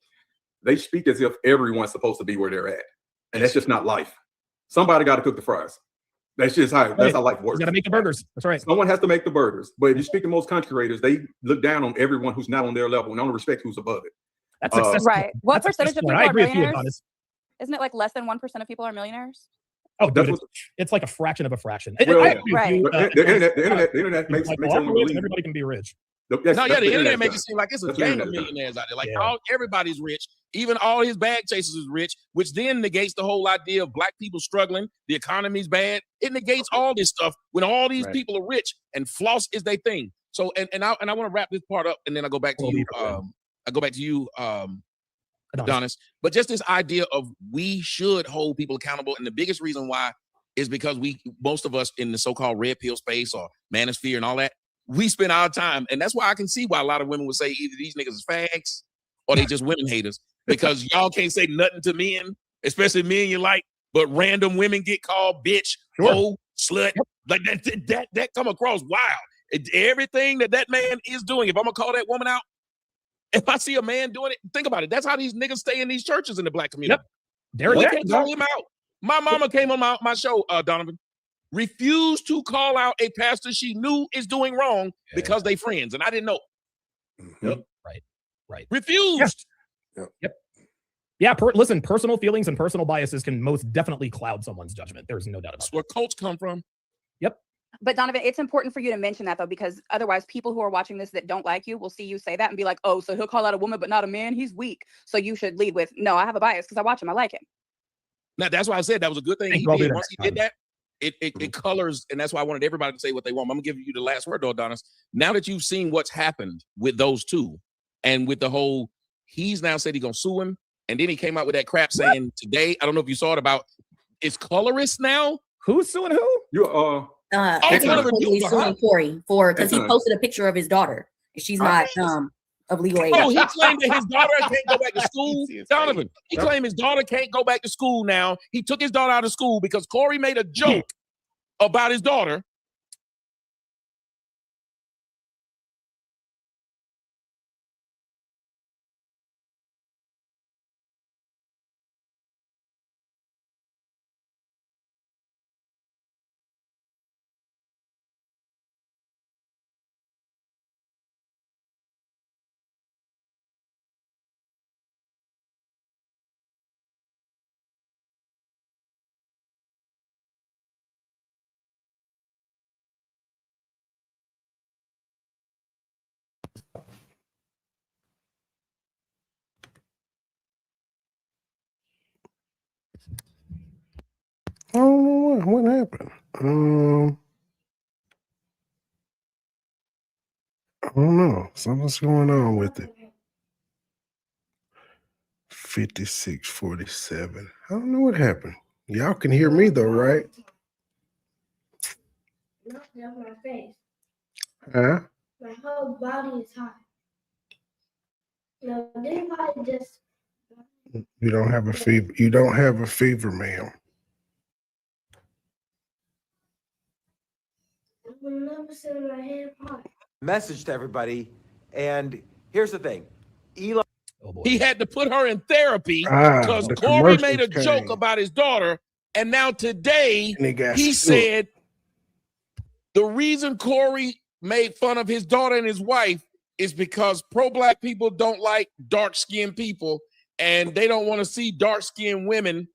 They speak as if everyone's supposed to be where they're at, and that's just not life. Somebody got to cook the fries. That's just how life works. You got to make the burgers. That's right. Someone has to make the burgers. But if you speak to most country creators, they look down on everyone who's not on their level and only respect who's above it. That's successful. Right. What percentage of people are millionaires? Isn't it like less than 1% of people are millionaires? Oh, dude, it's like a fraction of a fraction. Well, right. The internet makes everyone believe everybody can be rich. The internet makes it seem like it's a gang of millionaires out there. Like everybody's rich. Even all his bag chasers is rich, which then negates the whole idea of black people struggling. The economy's bad. It negates all this stuff when all these people are rich and floss is their thing. So and I want to wrap this part up and then I go back to you. I go back to you, Adonis. But just this idea of we should hold people accountable, and the biggest reason why is because most of us in the so-called red pill space or manosphere and all that, we spend our time, and that's why I can see why a lot of women would say either these niggas is fags or they just women haters, because y'all can't say nothing to men, especially men you like, but random women get called bitch, hoe, slut, like that come across wild. Everything that man is doing, if I'm gonna call that woman out, if I see a man doing it, think about it. That's how these niggas stay in these churches in the black community. We can't call him out. My mama came on my show, Donovan, refused to call out a pastor she knew is doing wrong because they friends, and I didn't know. Right. Refused. Yeah. Listen, personal feelings and personal biases can most definitely cloud someone's judgment. There's no doubt about That's where cults come from. Yep. But Donovan, it's important for you to mention that though, because otherwise people who are watching this that don't like you will see you say that and be like, oh, so he'll call out a woman but not a man. He's weak. So you should lead with, no, I have a bias because I watch him. I like him. Now, that's why I said that was a good thing he did. Once he did that, it colors, and that's why I wanted everybody to say what they want. I'm gonna give you the last word, though, Adonis. Now that you've seen what's happened with those two, and with the whole, he's now said he's gonna sue him, and then he came out with that crap saying today, I don't know if you saw it, about it's colorist now. Who's suing who? You He's suing Corey because he posted a picture of his daughter. She's not of legal age. Oh, he claimed that his daughter can't go back to school. Donovan, he claimed his daughter can't go back to school now. He took his daughter out of school because Corey made a joke about his daughter. I don't know what happened. I don't know. Something's going on with it. 5647. I don't know what happened. Y'all can hear me though, right? Not just my face. Huh? My whole body is hot. No, this body just. You don't have a fever. You don't have a fever, ma'am. I will never sit my head hot. Message to everybody. And here's the thing. Elon. He had to put her in therapy because the Corey made a commercials joke about his daughter. And now today And he sued. said the reason Corey made fun of his daughter and his wife is because pro-black people don't like dark-skinned people and they don't want to see dark-skinned women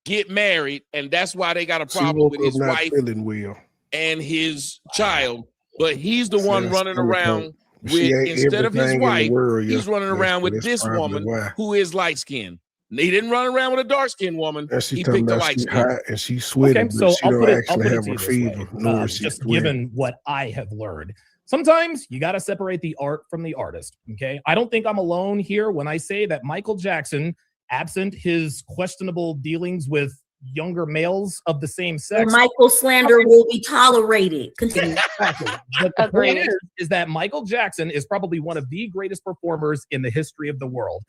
get married. And that's why they got a She problem woke with up his not wife feeling well. and his child. But he's the one Says running around she with, ate instead of his everything in the wife, world he's running yesterday, around so with that's this probably woman why. who is light-skinned. He didn't run around with a dark-skinned woman. And she He talking picked a about she light-skinned. hot and she sweaty, Okay, but so she I'll don't put it actually to have you a this fever, way. nor is she Just sweaty. given what I have learned, sometimes you got to separate the art from the artist. Okay, I don't think I'm alone here when I say that Michael Jackson, absent his questionable dealings with younger males of the same sex, Michael slander will be tolerated. Continue. Exactly. But the point is that Michael Jackson is probably one of the greatest performers in the history of the world.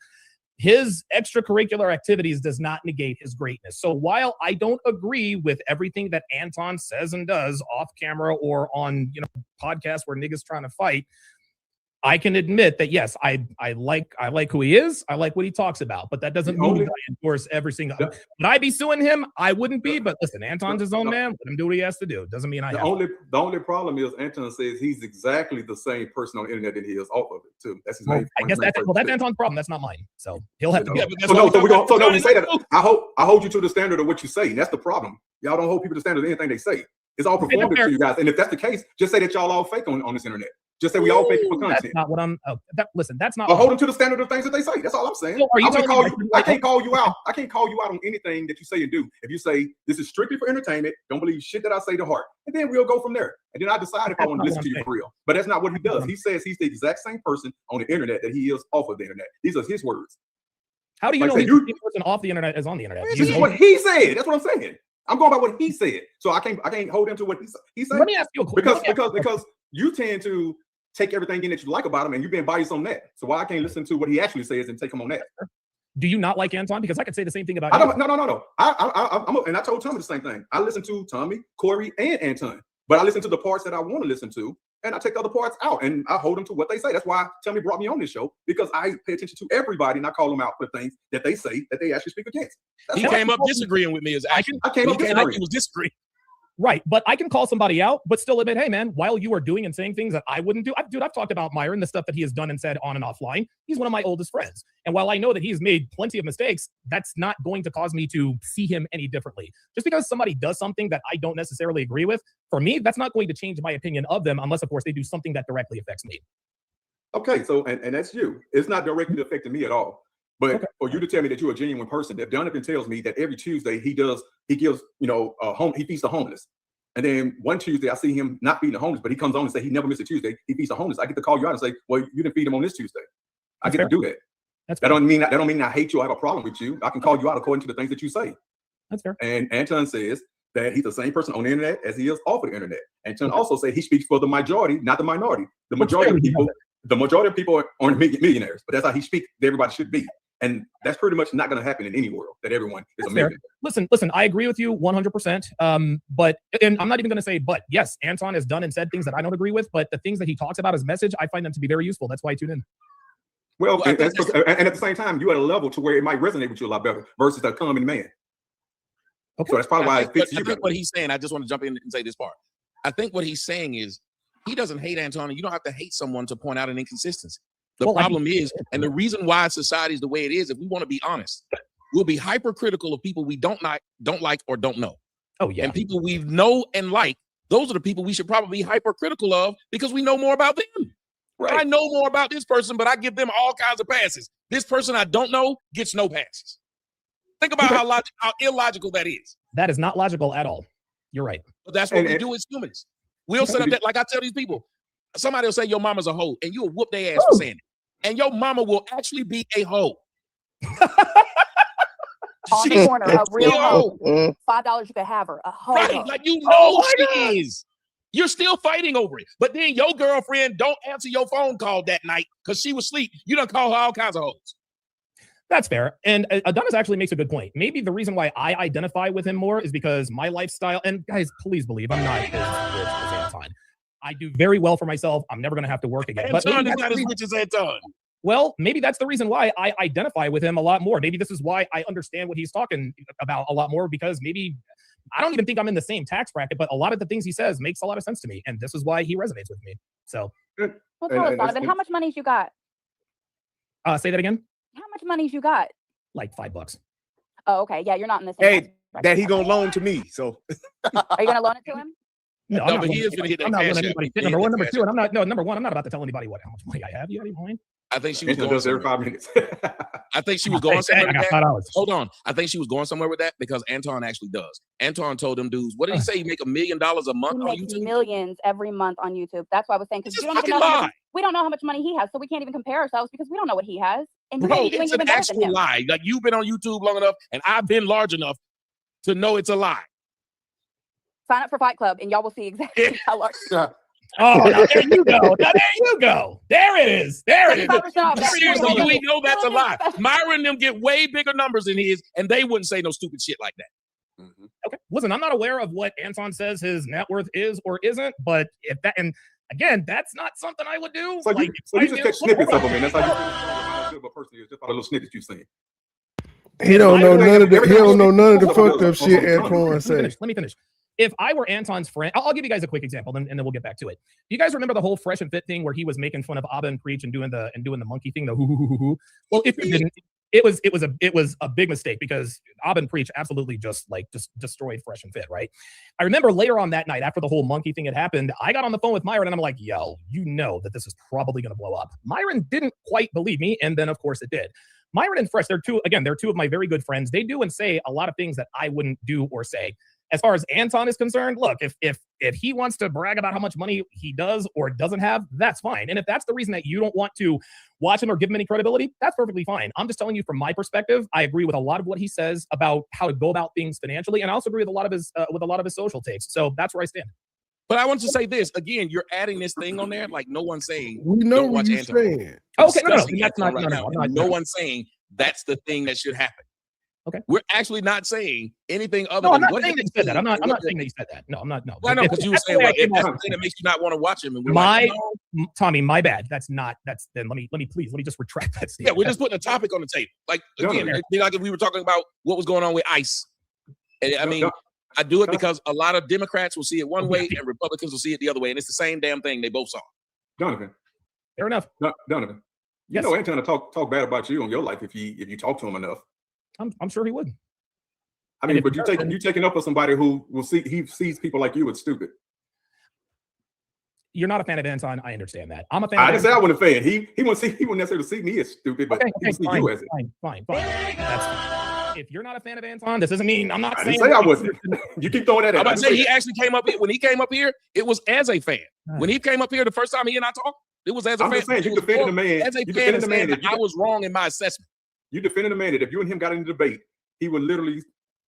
His extracurricular activities does not negate his greatness. So while I don't agree with everything that Anton says and does off camera or on, podcasts where niggas trying to fight, I can admit that yes, I like who he is. I like what he talks about, but that doesn't mean that I endorse every single. Would I be suing him? I wouldn't be. But listen, Anton's his own man. Let him do what he has to do. Doesn't mean I. The only problem is Anton says he's exactly the same person on the internet that he is off of it too. That's his main. I guess that's Anton's problem. That's not mine. So he'll have to. Yeah, so we say that. I hold you to the standard of what you say. And that's the problem. Y'all don't hold people to the standard of anything they say. It's all performative to you guys. And if that's the case, just say that y'all all fake on this internet. Just say we all fake for content. That's not what I'm. Listen, that's not. But hold them to the standard of things that they say. That's all I'm saying. So I can't call you out. I can't call you out on anything that you say and do. If you say this is strictly for entertainment, don't believe shit that I say to heart, and then we'll go from there. And then I decide if I want to listen to you for real. But that's not what he does. He says he's the exact same person on the internet that he is off of the internet. These are his words. How do you know he's the same person off the internet as on the internet? This is what he said. That's what I'm saying. I'm going by what he said. So I can't hold him to what he said. Let me ask you a question. Because you tend to take everything in that you like about him and you've been biased on that. So why I can't listen to what he actually says and take him on that? Do you not like Anton? Because I could say the same thing about you. No. And I told Tommy the same thing. I listen to Tommy, Corey, and Anton, but I listen to the parts that I want to listen to, and I take the other parts out, and I hold them to what they say. That's why Tommy brought me on this show, because I pay attention to everybody, and I call them out for things that they say that they actually speak against. He came up disagreeing with me as action. I came up disagreeing. He was disagreeing. Right, but I can call somebody out, but still admit, hey man, while you are doing and saying things that I wouldn't do, I've talked about Myron, the stuff that he has done and said on and offline. He's one of my oldest friends, and while I know that he's made plenty of mistakes, that's not going to cause me to see him any differently. Just because somebody does something that I don't necessarily agree with, for me, that's not going to change my opinion of them, unless of course they do something that directly affects me. Okay, so and that's you. It's not directly affecting me at all. But for you to tell me that you're a genuine person, that Donovan tells me that every Tuesday he gives, he feeds the homeless. And then one Tuesday I see him not feeding the homeless, but he comes on and say he never missed a Tuesday. He feeds the homeless. I get to call you out and say, well, you didn't feed him on this Tuesday. I get to do that. That don't mean I hate you or have a problem with you. I can call you out according to the things that you say. That's fair. And Anton says that he's the same person on the internet as he is off of the internet. Anton also says he speaks for the majority, not the minority. The majority of people aren't millionaires, but that's how he speaks. Everybody should be. And that's pretty much not going to happen in any world, that everyone is a millionaire. Listen, I agree with you 100%. But I'm not even going to say, but yes, Anton has done and said things that I don't agree with, but the things that he talks about as message, I find them to be very useful. That's why I tune in. Well, and at the same time, you're at a level to where it might resonate with you a lot better versus a common man. Okay. So that's probably why it fits you. I think what he's saying, I just want to jump in and say this part. I think what he's saying is he doesn't hate Anton. You don't have to hate someone to point out an inconsistency. The problem is, and the reason why society is the way it is, if we want to be honest, we'll be hypercritical of people we don't like or don't know. Oh, yeah. And people we know and like, those are the people we should probably be hypercritical of because we know more about them. Right. I know more about this person, but I give them all kinds of passes. This person I don't know gets no passes. Think about how illogical that is. That is not logical at all. You're right. But that's what we do as humans. We'll set up that, like I tell these people, somebody will say your mama's a hoe, and you'll whoop their ass for saying it. And your mama will actually be a hoe. On the corner, a real hoe. $5 you could have her. A hoe. Right, like you know she is. You're still fighting over it. But then your girlfriend don't answer your phone call that night because she was asleep. You done call her all kinds of hoes. That's fair. And Adonis actually makes a good point. Maybe the reason why I identify with him more is because my lifestyle, and guys, please believe I'm not as rich as Anton. I do very well for myself. I'm never going to have to work again. Anton is not as rich as Anton. Well, maybe that's the reason why I identify with him a lot more. Maybe this is why I understand what he's talking about a lot more, because maybe I don't even think I'm in the same tax bracket, but a lot of the things he says makes a lot of sense to me. And this is why he resonates with me. So, well, tell us, Donovan, how much money you got? Say that again. How much money you got? Like $5. Oh, okay. Yeah, you're not in the same. Hey, that he gonna loan to me. So, are you gonna loan it to him? No, but he is gonna hit that cash app. Number one, number two, and number one, I'm not about to tell anybody how much money I have. You have any point? I think she was Angela going does every 5 minutes. I think she was going somewhere with I got that. $5. Hold on. I think she was going somewhere with that because Anton actually does. Anton told them dudes, what did he say? You make $1 million a month on YouTube? Millions every month on YouTube. That's why I was saying, because we don't know how much money he has, so we can't even compare ourselves because we don't know what he has. And bro, it's an actual lie. Like, you've been on YouTube long enough, and I've been large enough to know it's a lie. Sign up for Fight Club, and y'all will see exactly how large. Oh, now there you go. Now there you go. There it is. There it is. Seriously, we know that's a lie. Myra and them get way bigger numbers than his, and they wouldn't say no stupid shit like that. Okay. Listen, I'm not aware of what Anton says his net worth is or isn't, but if that, and again, that's not something I would do. So you just catch snippets of them, and that's how you how good of a person is, just by the little snippets you've seen. He don't know none of the. He don't know none of the fucked up shit Antoine said. Let me finish. If I were Anton's friend, I'll give you guys a quick example, and then we'll get back to it. You guys remember the whole Fresh and Fit thing where he was making fun of Abba and Preach and doing the monkey thing, the hoo hoo hoo hoo. Well, if you didn't, it was a big mistake because Abba and Preach absolutely just destroyed Fresh and Fit, right? I remember later on that night after the whole monkey thing had happened, I got on the phone with Myron and I'm like, yo, you know that this is probably going to blow up. Myron didn't quite believe me, and then of course it did. Myron and Fresh, they're two of my very good friends. They do and say a lot of things that I wouldn't do or say. As far as Anton is concerned, look, if he wants to brag about how much money he does or doesn't have, that's fine. And if that's the reason that you don't want to watch him or give him any credibility, that's perfectly fine. I'm just telling you from my perspective, I agree with a lot of what he says about how to go about things financially, and I also agree with a lot of his social takes. So that's where I stand. But I want to say this again: you're adding this thing on there, like no one's saying. We know don't what watch you're Anton. saying. Okay, no, That's not right now. No one's saying that's the thing that should happen. Okay, we're actually not saying anything other no, than I'm not what saying that you said that. I'm not saying that you said that. No, I'm not. No, well, I know because you were saying well, if that's the thing that makes you not want to watch him. And we're Tommy, my bad. That's then let me just retract that statement. Yeah, we're just putting a topic on the table. Like again, like if we were talking about what was going on with ICE. And I mean, I do it because a lot of Democrats will see it one way and Republicans will see it the other way, and it's the same damn thing they both saw. Donovan, fair enough. Donovan, you know Anton will talk bad about you on your life if you talk to him enough. I'm sure he would. I mean, but you taking up for somebody who he sees people like you as stupid. You're not a fan of Anton. I understand that. I'm a fan. I didn't say I wasn't a fan. He wouldn't necessarily see me as stupid, but he would see you as it. Fine. That's fine. If you're not a fan of Anton, this doesn't mean I'm not saying. I didn't say I wasn't. You keep throwing that at. I'm about to say he actually came up here. When he came up here, it was as a fan. When he came up here the first time he and I talked, it was as a fan. I'm just saying you defended the man. As a fan, the man I was wrong in my assessment. You defended the man that if you and him got into debate, he would literally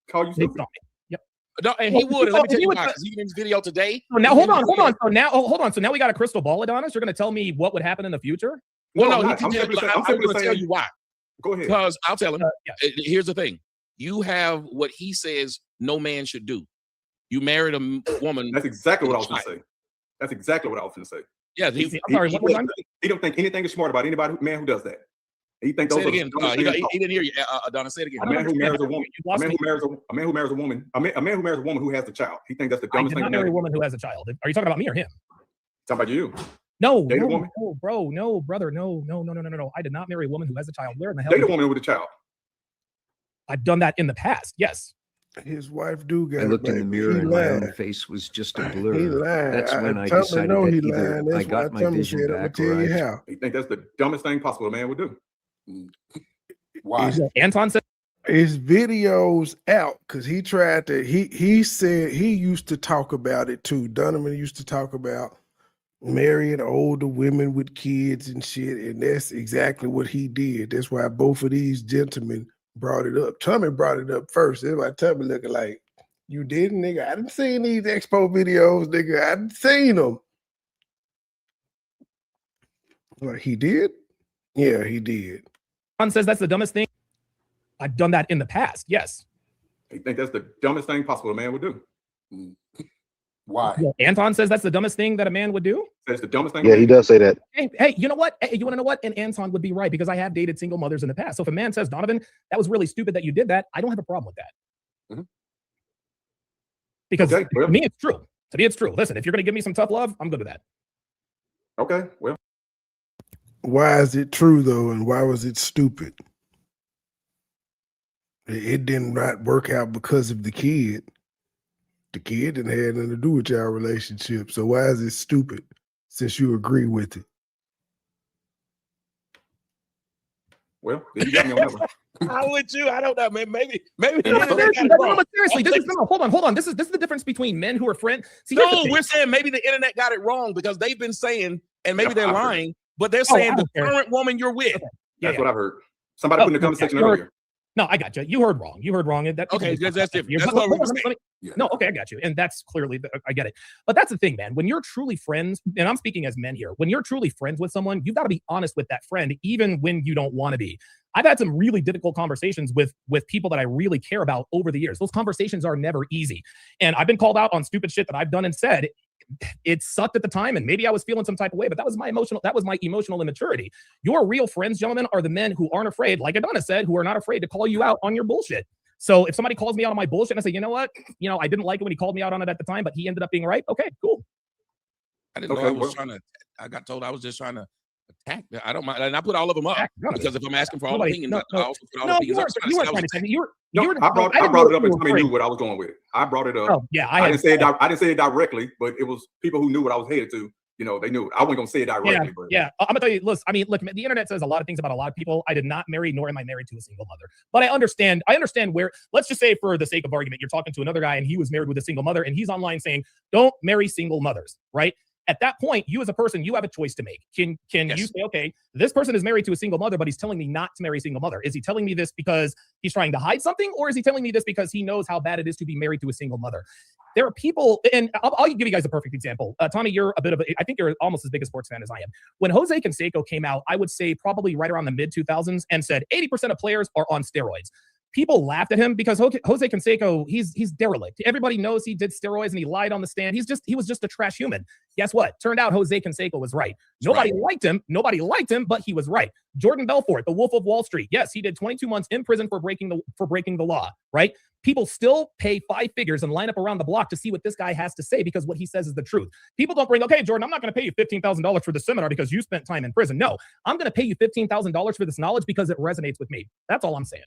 call you stupid. Yep. No, and he would. Let me tell you why. Because even in his video today. So now hold on. So now we got a crystal ball, Adonis. You're going to tell me what would happen in the future? Well, no, I'm going to tell you why. Go ahead. Because I'll tell him. Here's the thing. You have what he says no man should do. You married a woman. That's exactly what I was going to say. That's exactly what I was going to say. Yeah. He don't think anything is smart about anybody man who does that. He thinks those again. He didn't hear you. Adonis, say it again. A man who marries a woman. A man who marries a woman who has a child. He thinks that's the dumbest thing. I did not marry a woman who has a child. Are you talking about me or him? Talking about you. No, bro, no, brother, no. I did not marry a woman who has a child. Where in the hell? Date a woman with a child. I've done that in the past. Yes. His wife do get. I looked in the mirror and my own face was just a blur. He lied. That's when I decided that either I got my vision back or I think that's the dumbest thing possible a man would do. Why? Anton said. His videos out because he tried to. He said he used to talk about it too. Donovan used to talk about marrying older women with kids and shit, and that's exactly what he did. That's why both of these gentlemen brought it up. Tommy brought it up first. That's why Tommy looking like, you didn't, nigga. I didn't see these expo videos, nigga. I didn't seen them. Like, he did? Yeah, he did. Anton says that's the dumbest thing. I've done that in the past. Yes. You think that's the dumbest thing possible a man would do? Why? Well, Anton says that's the dumbest thing that a man would do. That's the dumbest thing. Yeah, he does say that. Hey, you know what? Hey, you want to know what? And Anton would be right because I have dated single mothers in the past. So if a man says, Donovan, that was really stupid that you did that, I don't have a problem with that. Mm-hmm. Because Okay, well. to me, it's true. To me, it's true. Listen, if you're going to give me some tough love, I'm good with that. Okay, well. Why is it true though, and why was it stupid? It did not work out because of the kid. The kid didn't have nothing to do with y'all relationship. So why is it stupid since you agree with it? Well, then you got me on that one. How would you? I don't know, man. Maybe. No, seriously, hold on. This is the difference between men who are friends. See, no, we're saying maybe the internet got it wrong because they've been saying, and maybe they're lying, but they're saying the current woman you're with. Okay. That's what I've heard. Somebody put in the comment section earlier. No, I got you. You heard wrong. Okay, that's different. That's what what we're saying. No, okay, I got you. And that's clearly, I get it. But that's the thing, man. When you're truly friends, and I'm speaking as men here, when you're truly friends with someone, you've got to be honest with that friend, even when you don't want to be. I've had some really difficult conversations with people that I really care about over the years. Those conversations are never easy. And I've been called out on stupid shit that I've done and said. It sucked at the time, and maybe I was feeling some type of way, but that was my emotional immaturity. Your real friends, gentlemen, are the men who aren't afraid, like Adonna said, who are not afraid to call you out on your bullshit. So if somebody calls me out on my bullshit and I say, you know what, I didn't like it when he called me out on it at the time, but he ended up being right. Okay, cool. I didn't know I was trying to. I got told I was just trying to attack. I don't mind, and I put all of them up because if I'm asking for all opinions, I also put all opinions up. I brought it up and Tommy knew what I was going with. I brought it up. Oh, yeah, I didn't say it directly, but it was people who knew what I was headed to. They knew it. I wasn't gonna say it directly. Yeah, I'm gonna tell you. Look, the internet says a lot of things about a lot of people. I did not marry, nor am I married to a single mother. But I understand where. Let's just say, for the sake of argument, you're talking to another guy and he was married with a single mother, and he's online saying, "Don't marry single mothers," right? At that point, you as a person, you have a choice to make. Can you say, okay, this person is married to a single mother, but he's telling me not to marry a single mother? Is he telling me this because he's trying to hide something, or is he telling me this because he knows how bad it is to be married to a single mother? There are people, and I'll give you guys a perfect example. Tommy, you're I think you're almost as big a sports fan as I am. When Jose Canseco came out, I would say probably right around the mid-2000s, and said 80% of players are on steroids. People laughed at him because Jose Canseco, he's derelict. Everybody knows he did steroids and he lied on the stand. He was just a trash human. Guess what? Turned out Jose Canseco was right. Nobody liked him, but he was right. Jordan Belfort, the Wolf of Wall Street. Yes, he did 22 months in prison for breaking the law, right? People still pay 5 figures and line up around the block to see what this guy has to say because what he says is the truth. People don't bring, okay, Jordan, I'm not going to pay you $15,000 for the seminar because you spent time in prison. No, I'm going to pay you $15,000 for this knowledge because it resonates with me. That's all I'm saying.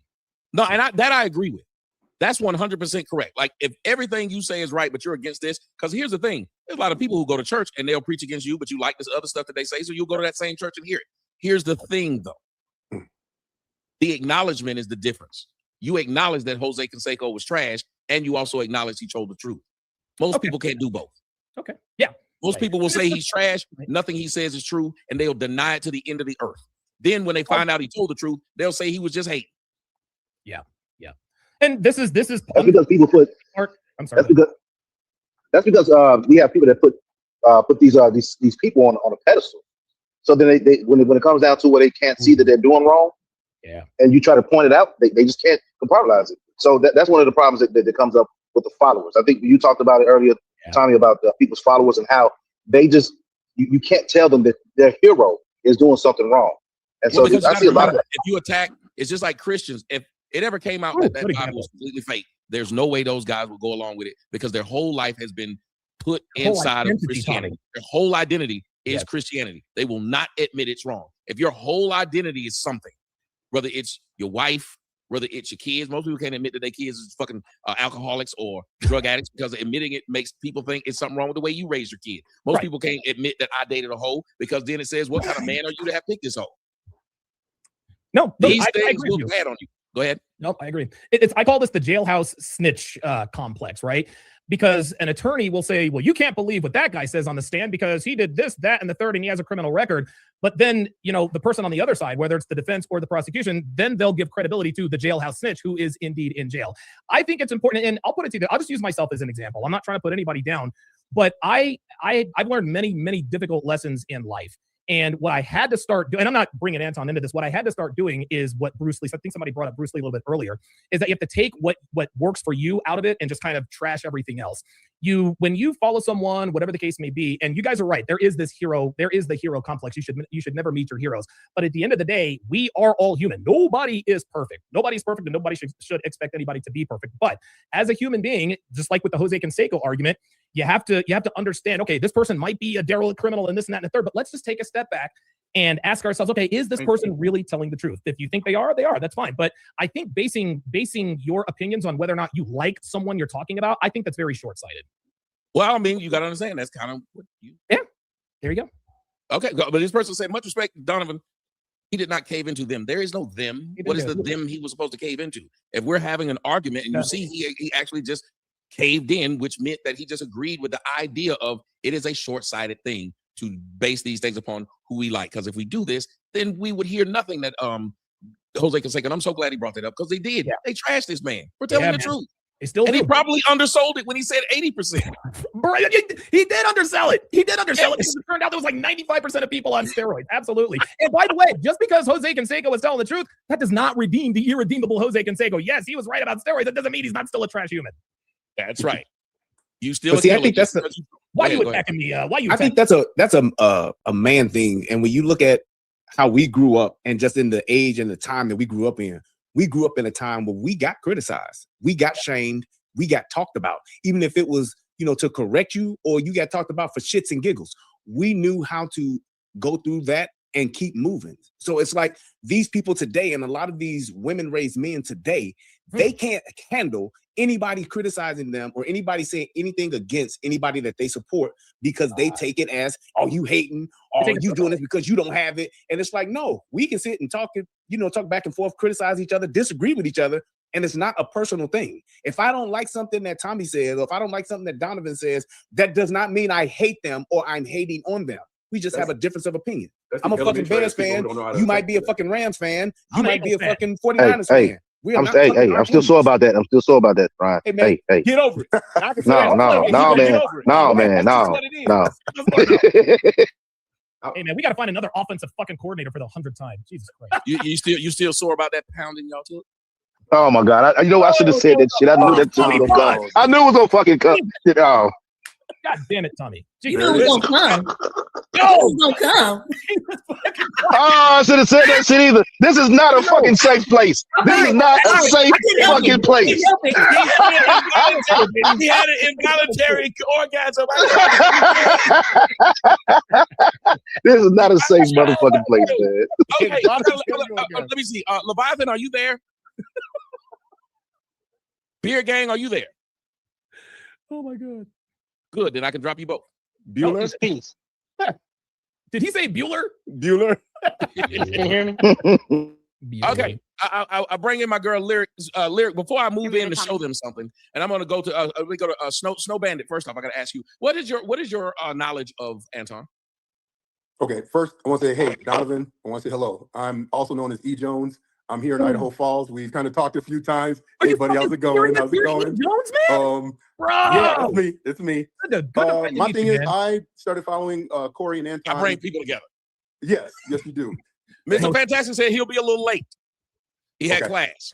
No, and I agree with. That's 100% correct. Like, if everything you say is right, but you're against this, because here's the thing. There's a lot of people who go to church and they'll preach against you, but you like this other stuff that they say, so you'll go to that same church and hear it. Here's the thing, though. The acknowledgement is the difference. You acknowledge that Jose Canseco was trash, and you also acknowledge he told the truth. Most people can't do both. Okay. Yeah. Most people will say he's trash, nothing he says is true, and they'll deny it to the end of the earth. Then when they find out he told the truth, they'll say he was just hating. Yeah. And this is that's because people put. I'm sorry. That's because we have people that put these people on a pedestal. So then they when it comes down to where they can't see that they're doing wrong, and you try to point it out, they just can't compartmentalize it. So that's one of the problems that comes up with the followers. I think you talked about it earlier, Tommy, about people's followers and how they just you can't tell them that their hero is doing something wrong. And so I see a lot of that. If you attack, it's just like Christians. If it ever came out that Bible was completely fake, there's no way those guys will go along with it because their whole life has been put inside of Christianity. Their whole identity is Christianity. They will not admit it's wrong. If your whole identity is something, whether it's your wife, whether it's your kids, most people can't admit that their kids is fucking alcoholics or drug addicts because admitting it makes people think it's something wrong with the way you raise your kid. Most people can't admit that I dated a hoe because then it says, what kind of man are you to have picked this hoe? No, these things will bad on you. Go ahead. Nope, I agree. I call this the jailhouse snitch complex, right? Because an attorney will say, well, you can't believe what that guy says on the stand because he did this, that, and the third, and he has a criminal record. But then, the person on the other side, whether it's the defense or the prosecution, then they'll give credibility to the jailhouse snitch who is indeed in jail. I think it's important, and I'll put it to you, I'll just use myself as an example. I'm not trying to put anybody down, but I've learned many, many difficult lessons in life. And what I had to start doing, and I'm not bringing Anton into this, what I had to start doing is what Bruce Lee, I think somebody brought up Bruce Lee a little bit earlier, is that you have to take what works for you out of it and just kind of trash everything else. When you follow someone, whatever the case may be, and you guys are right, there is the hero complex. You should never meet your heroes. But at the end of the day, we are all human. Nobody is perfect. Nobody's perfect, and nobody should expect anybody to be perfect. But as a human being, just like with the Jose Canseco argument, you have to understand, okay, this person might be a derelict criminal and this and that and the third, but let's just take a step back and ask ourselves, okay, is this person really telling the truth? If you think they are, that's fine. But I think basing your opinions on whether or not you like someone you're talking about, I think that's very short-sighted. Well, I mean, you got to understand that's kind of what you. Yeah, there you go. Okay, but this person said, much respect, Donovan. He did not cave into them. There is no them. What is the them he was supposed to cave into? If we're having an argument and you see he actually just caved in, which meant that he just agreed with the idea of it is a short-sighted thing to base these things upon who we like. Because if we do this, then we would hear nothing that Jose Canseco, and I'm so glad he brought that up because they did. Yeah. They trashed this man. We're telling the truth. He probably undersold it when he said 80%. He did undersell it. It turned out there was like 95% of people on steroids. Absolutely. And by the way, just because Jose Canseco was telling the truth, that does not redeem the irredeemable Jose Canseco. Yes, he was right about steroids. That doesn't mean he's not still a trash human. That's right. You still see, I think that's why you attacking me? Why you? I think that's a man thing. And when you look at how we grew up and just in the age and the time that we grew up in a time where we got criticized, we got shamed, we got talked about, even if it was, to correct you or you got talked about for shits and giggles. We knew how to go through that and keep moving. So it's like these people today, and a lot of these women-raised men today, they can't handle anybody criticizing them or anybody saying anything against anybody that they support because they take it as, oh, you hating, or you doing this because you don't have it. And it's like, no, we can sit and talk back and forth, criticize each other, disagree with each other, and it's not a personal thing. If I don't like something that Tommy says, or if I don't like something that Donovan says, that does not mean I hate them or I'm hating on them. We just have a difference of opinion. I'm a fucking Bears fan. You might be a fucking Rams fan. You might be a fucking 49ers fan. I'm still sore about that. Ryan. Hey, man, get over it. No, man. Hey man, we got to find another offensive fucking coordinator for the 100th time. Jesus Christ. You still sore about that pounding y'all took? Oh my God! I should have said that shit. I knew that shit was gonna come. I knew it was gonna fucking come. Oh. God damn it, Tommy. You knew it was gonna come. It was gonna come. Oh, I should have said that shit either. This is not a fucking safe place. This is not a safe fucking place. He had an involuntary orgasm. This is not a safe motherfucking place, man. Okay, let me see. Leviathan, are you there? Beer Gang, are you there? Oh my God. Good, then I can drop you both. Bueller? Did he say Bueller? Bueller? Can you hear me? Okay, I bring in my girl Lyric. Lyric, before I move in to show them something, and I'm going to go to Snow Bandit. First off, I got to ask you, what is your knowledge of Anton? Okay, first I want to say, hey, Donovan. I want to say hello. I'm also known as E. Jones. I'm here in Idaho Falls. We've kind of talked a few times. Hey, buddy, how's it going? How's it going? Jones, man? Bro, yeah, it's me. My thing is, I started following Corey and Anton. I bring people together. Yes, you do. Mr. Fantastic said he'll be a little late. He had class.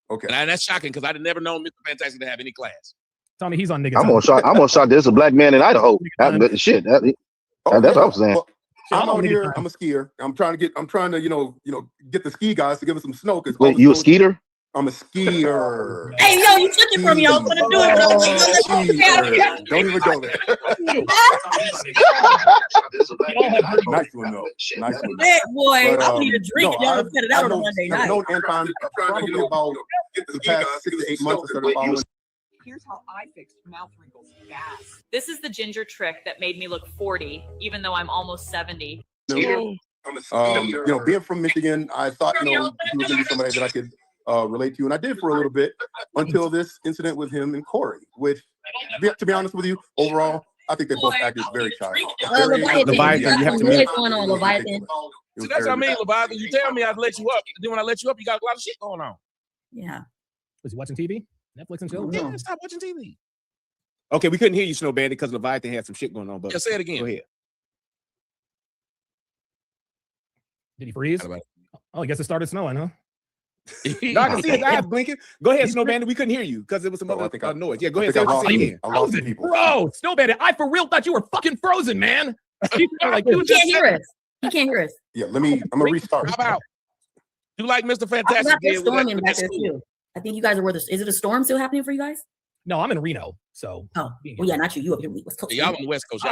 Okay, and that's shocking because I'd never known Mr. Fantastic to have any class. Tommy, he's on niggas. I'm gonna shock. There's a black man in Idaho. Shit, that's what I'm saying. Well, I'm out here. I'm a skier. I'm trying to get the ski guys to give us some snow. Wait, you a skeeter? I'm a skier. Hey, yo, you took it from me. I was going to do it. Don't even go there. Nice one, though. Nice one. Hey, boy, I need a drink. Y'all set it out on Monday night. I've known Anton probably about the past 6 to 8 months. I started following. Here's how I fixed mouth wrinkles fast. This is the ginger trick that made me look 40, even though I'm almost 70. Being from Michigan, I thought he was going to be somebody that I could relate to you, and I did for a little bit until this incident with him and Corey. To be honest with you, overall, I think they both acted very childish. Leviathan, you have to meet. What's going on, Leviathan? So that's what I mean, Leviathan. You tell me I'd let you up. Then when I let you up, you got a lot of shit going on. Yeah. Was he watching TV? Netflix and chill? Yeah, stop watching TV. Okay, we couldn't hear you, Snow Bandit, because Leviathan had some shit going on. But yeah, say it again. Go ahead. Did he freeze? Oh, I guess it started snowing, huh? No, I can see his eyes blinking. Go ahead, Snow Bandit. We couldn't hear you because it was some other noise. Yeah, go ahead. Say what you saying. Bro, Snow Bandit, I for real thought you were fucking frozen, man. He can't hear us. He can't hear us. Yeah, I'm gonna restart. How about you like Mr. Fantastic? Storming back there too. I think you guys are where is it a storm still happening for you guys? No, I'm in Reno. So well, yeah, not you. You up here West Coast. Y'all on the West Coast.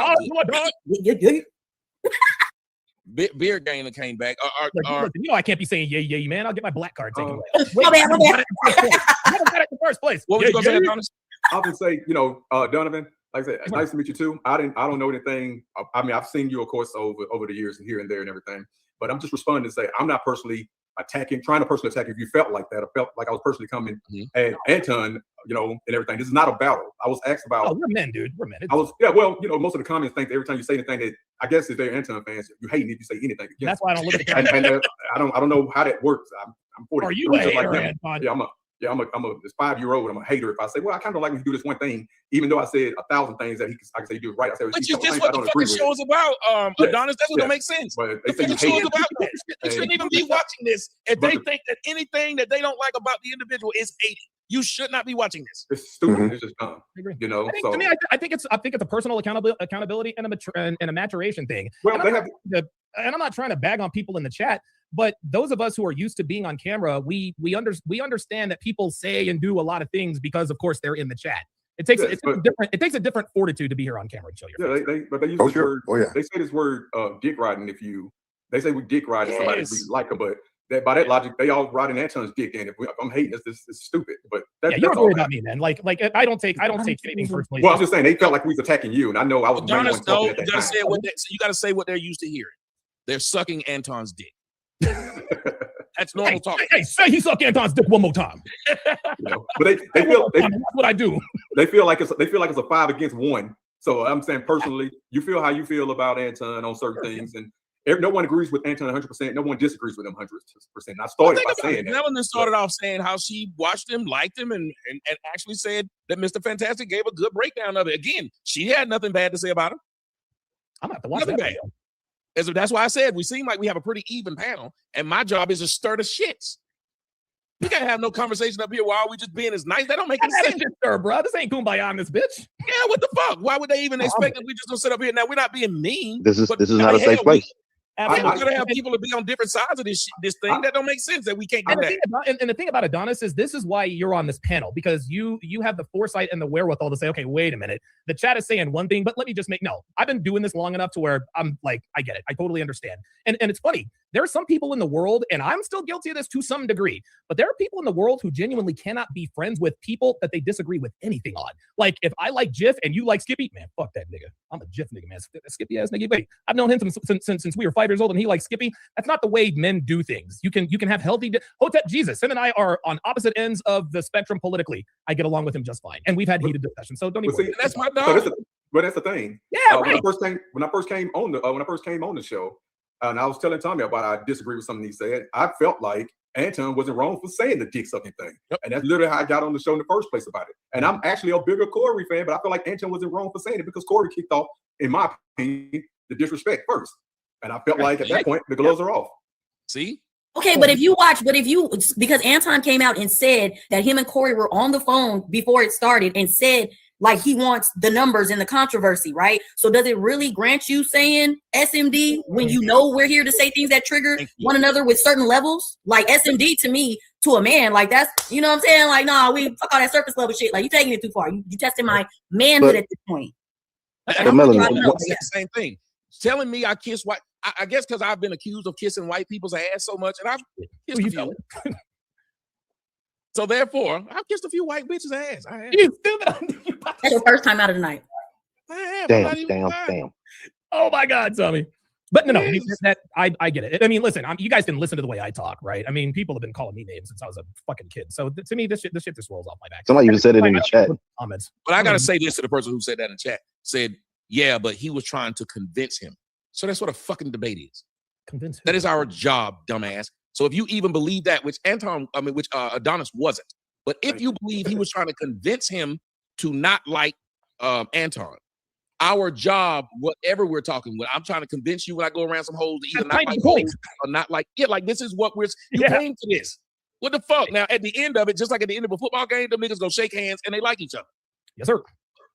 Beer gang that came back. You know I can't be saying yay, man. I'll get my black card taken away. My bad. Never got it in the first place. What was you gonna say, Adonis? I would say, Donovan, like I said, nice to meet you too. I don't know anything. I mean, I've seen you, of course, over the years and here and there and everything. But I'm just responding to say I'm not personally trying to personally attack if you felt like that. I felt like I was personally coming at Anton, and everything. This is not a battle. I was asked about. Oh, we're men, dude. We're men. Well, most of the comments think that every time you say anything that I guess if they're Anton fans, you hate if you say anything. That's why I don't look at the and I don't know how that works. I'm 40. Are you a hater, like Anton? Yeah, I'm a 5-year-old. I'm a hater. If I say, well, I kind of like when you do this one thing, even though I said 1,000 things that I can say you do it right. I say, but just what the fucking show is about, Adonis. That's what don't make sense. But the fucking show is about that. You shouldn't even be watching this if they think that anything that they don't like about the individual is hating. You should not be watching this. It's stupid. It's just dumb. I agree. To me, I think it's a personal accountability and a maturation thing. Well, and I'm not trying to bag on people in the chat, but those of us who are used to being on camera, we understand that people say and do a lot of things because, of course, they're in the chat. It takes a different fortitude to be here on camera and show your face. They use this word. Oh, yeah. They say this word dick riding. They say we dick riding somebody we like them, but by that logic, they all riding Anton's dick. And if I'm hating, this is stupid. But you don't worry about me, man. Like I don't take anything personally. Well, I'm just saying they felt like we was attacking you, and I know I was. Adonis, no, you gotta say what they're used to hearing. They're sucking Anton's dick. That's normal talk. Hey, say he sucked Anton's dick one more time. But they feel that's what I do. They feel like it's a 5 against 1. So I'm saying personally, you feel how you feel about Anton on certain things, and no one agrees with Anton 100%. No one disagrees with him 100%. I started by saying that. Nelson started off saying how she watched him, liked him, and actually said that Mr. Fantastic gave a good breakdown of it. Again, she had nothing bad to say about him. I'm gonna have to watch that video. That's why I said we seem like we have a pretty even panel, and my job is to stir the shits. We can't have no conversation up here while we just being as nice. That don't make any sense, bro. This ain't kumbaya on this bitch. Yeah, what the fuck? Why would they even expect that we just gonna sit up here? Now we're not being mean. This is not a safe place. I'm gonna have people to be on different sides of this thing. That don't make sense. That we can't do that. And the thing about Adonis is this is why you're on this panel, because you have the foresight and the wherewithal to say, okay, wait a minute. The chat is saying one thing, but let me just I've been doing this long enough to where I'm like, I get it. I totally understand. And it's funny. There are some people in the world, and I'm still guilty of this to some degree, but there are people in the world who genuinely cannot be friends with people that they disagree with anything on. Like if I like Jif and you like Skippy, man, fuck that nigga. I'm a Jif nigga, man. Skippy ass nigga. Wait, I've known him since we were 5 years old, and he likes Skippy. That's not the way men do things. You can have healthy. Hotep Jesus, him and I are on opposite ends of the spectrum politically. I get along with him just fine, and we've had heated discussions. So don't even. See, that's my dog. But that's the thing. Yeah, right. When I first came on the show, and I was telling Tommy about I disagree with something he said. I felt like Anton wasn't wrong for saying the dick sucking thing, and that's literally how I got on the show in the first place about it. And I'm actually a bigger Corey fan, but I feel like Anton wasn't wrong for saying it because Corey kicked off, in my opinion, the disrespect first. And I felt like at that point the gloves are off. See? Okay, because Anton came out and said that him and Corey were on the phone before it started and said like he wants the numbers in the controversy, right? So does it really grant you saying SMD when you know we're here to say things that trigger one another with certain levels? Like SMD to me, to a man, like that's, you know what I'm saying? Like, nah, we fuck all that surface level shit. Like you taking it too far. You testing my manhood at this point. The same thing. Telling me I kiss white, I guess because I've been accused of kissing white people's ass so much, and I've kissed a few. So therefore, I've kissed a few white bitches' ass. That's your first time out of the night. Damn. Oh my God, Tommy. But no, that I get it. I mean, listen, you guys can listen to the way I talk, right? I mean, people have been calling me names since I was a fucking kid. So to me, this shit just rolls off my back. Somebody even said it in the chat. Comments. But I gotta say this to the person who said that in chat. Said, yeah, but he was trying to convince him. So that's what a fucking debate is. Convince him. That is our job, dumbass. So if you even believe that, which Adonis wasn't, but if you believe he was trying to convince him to not like Anton, our job, whatever we're talking with, I'm trying to convince you when I go around some hoes to either not like hoes or not like it. Like this is what you came to this. What the fuck? Now at the end of it, just like at the end of a football game, the niggas go shake hands and they like each other. Yes, sir.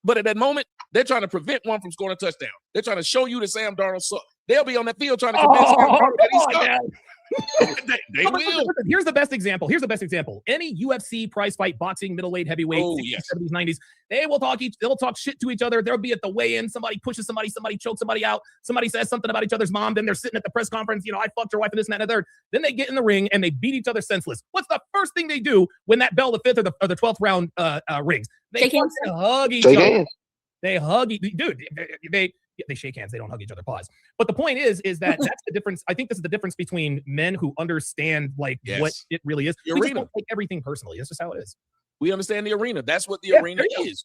But at that moment, they're trying to prevent one from scoring a touchdown. They're trying to show you that Sam Darnold sucks. They'll be on that field trying to convince Sam Darnold that he sucks. They will. Listen, here's the best example. Any UFC, prize fight, boxing, middleweight, heavyweight, 60s, 70s, 90s, they'll talk shit to each other. They'll be at the weigh-in. Somebody pushes somebody chokes somebody out. Somebody says something about each other's mom. Then they're sitting at the press conference. I fucked your wife and this and that and the third. Then they get in the ring and they beat each other senseless. What's the first thing they do when that bell, the 5th or the 12th round rings? They hug each other. They hug, dude. They shake hands. They don't hug each other. Pause. But the point is that that's the difference. I think this is the difference between men who understand what it really is. We just don't take everything personally. That's just how it is. We understand the arena. That's what the arena is.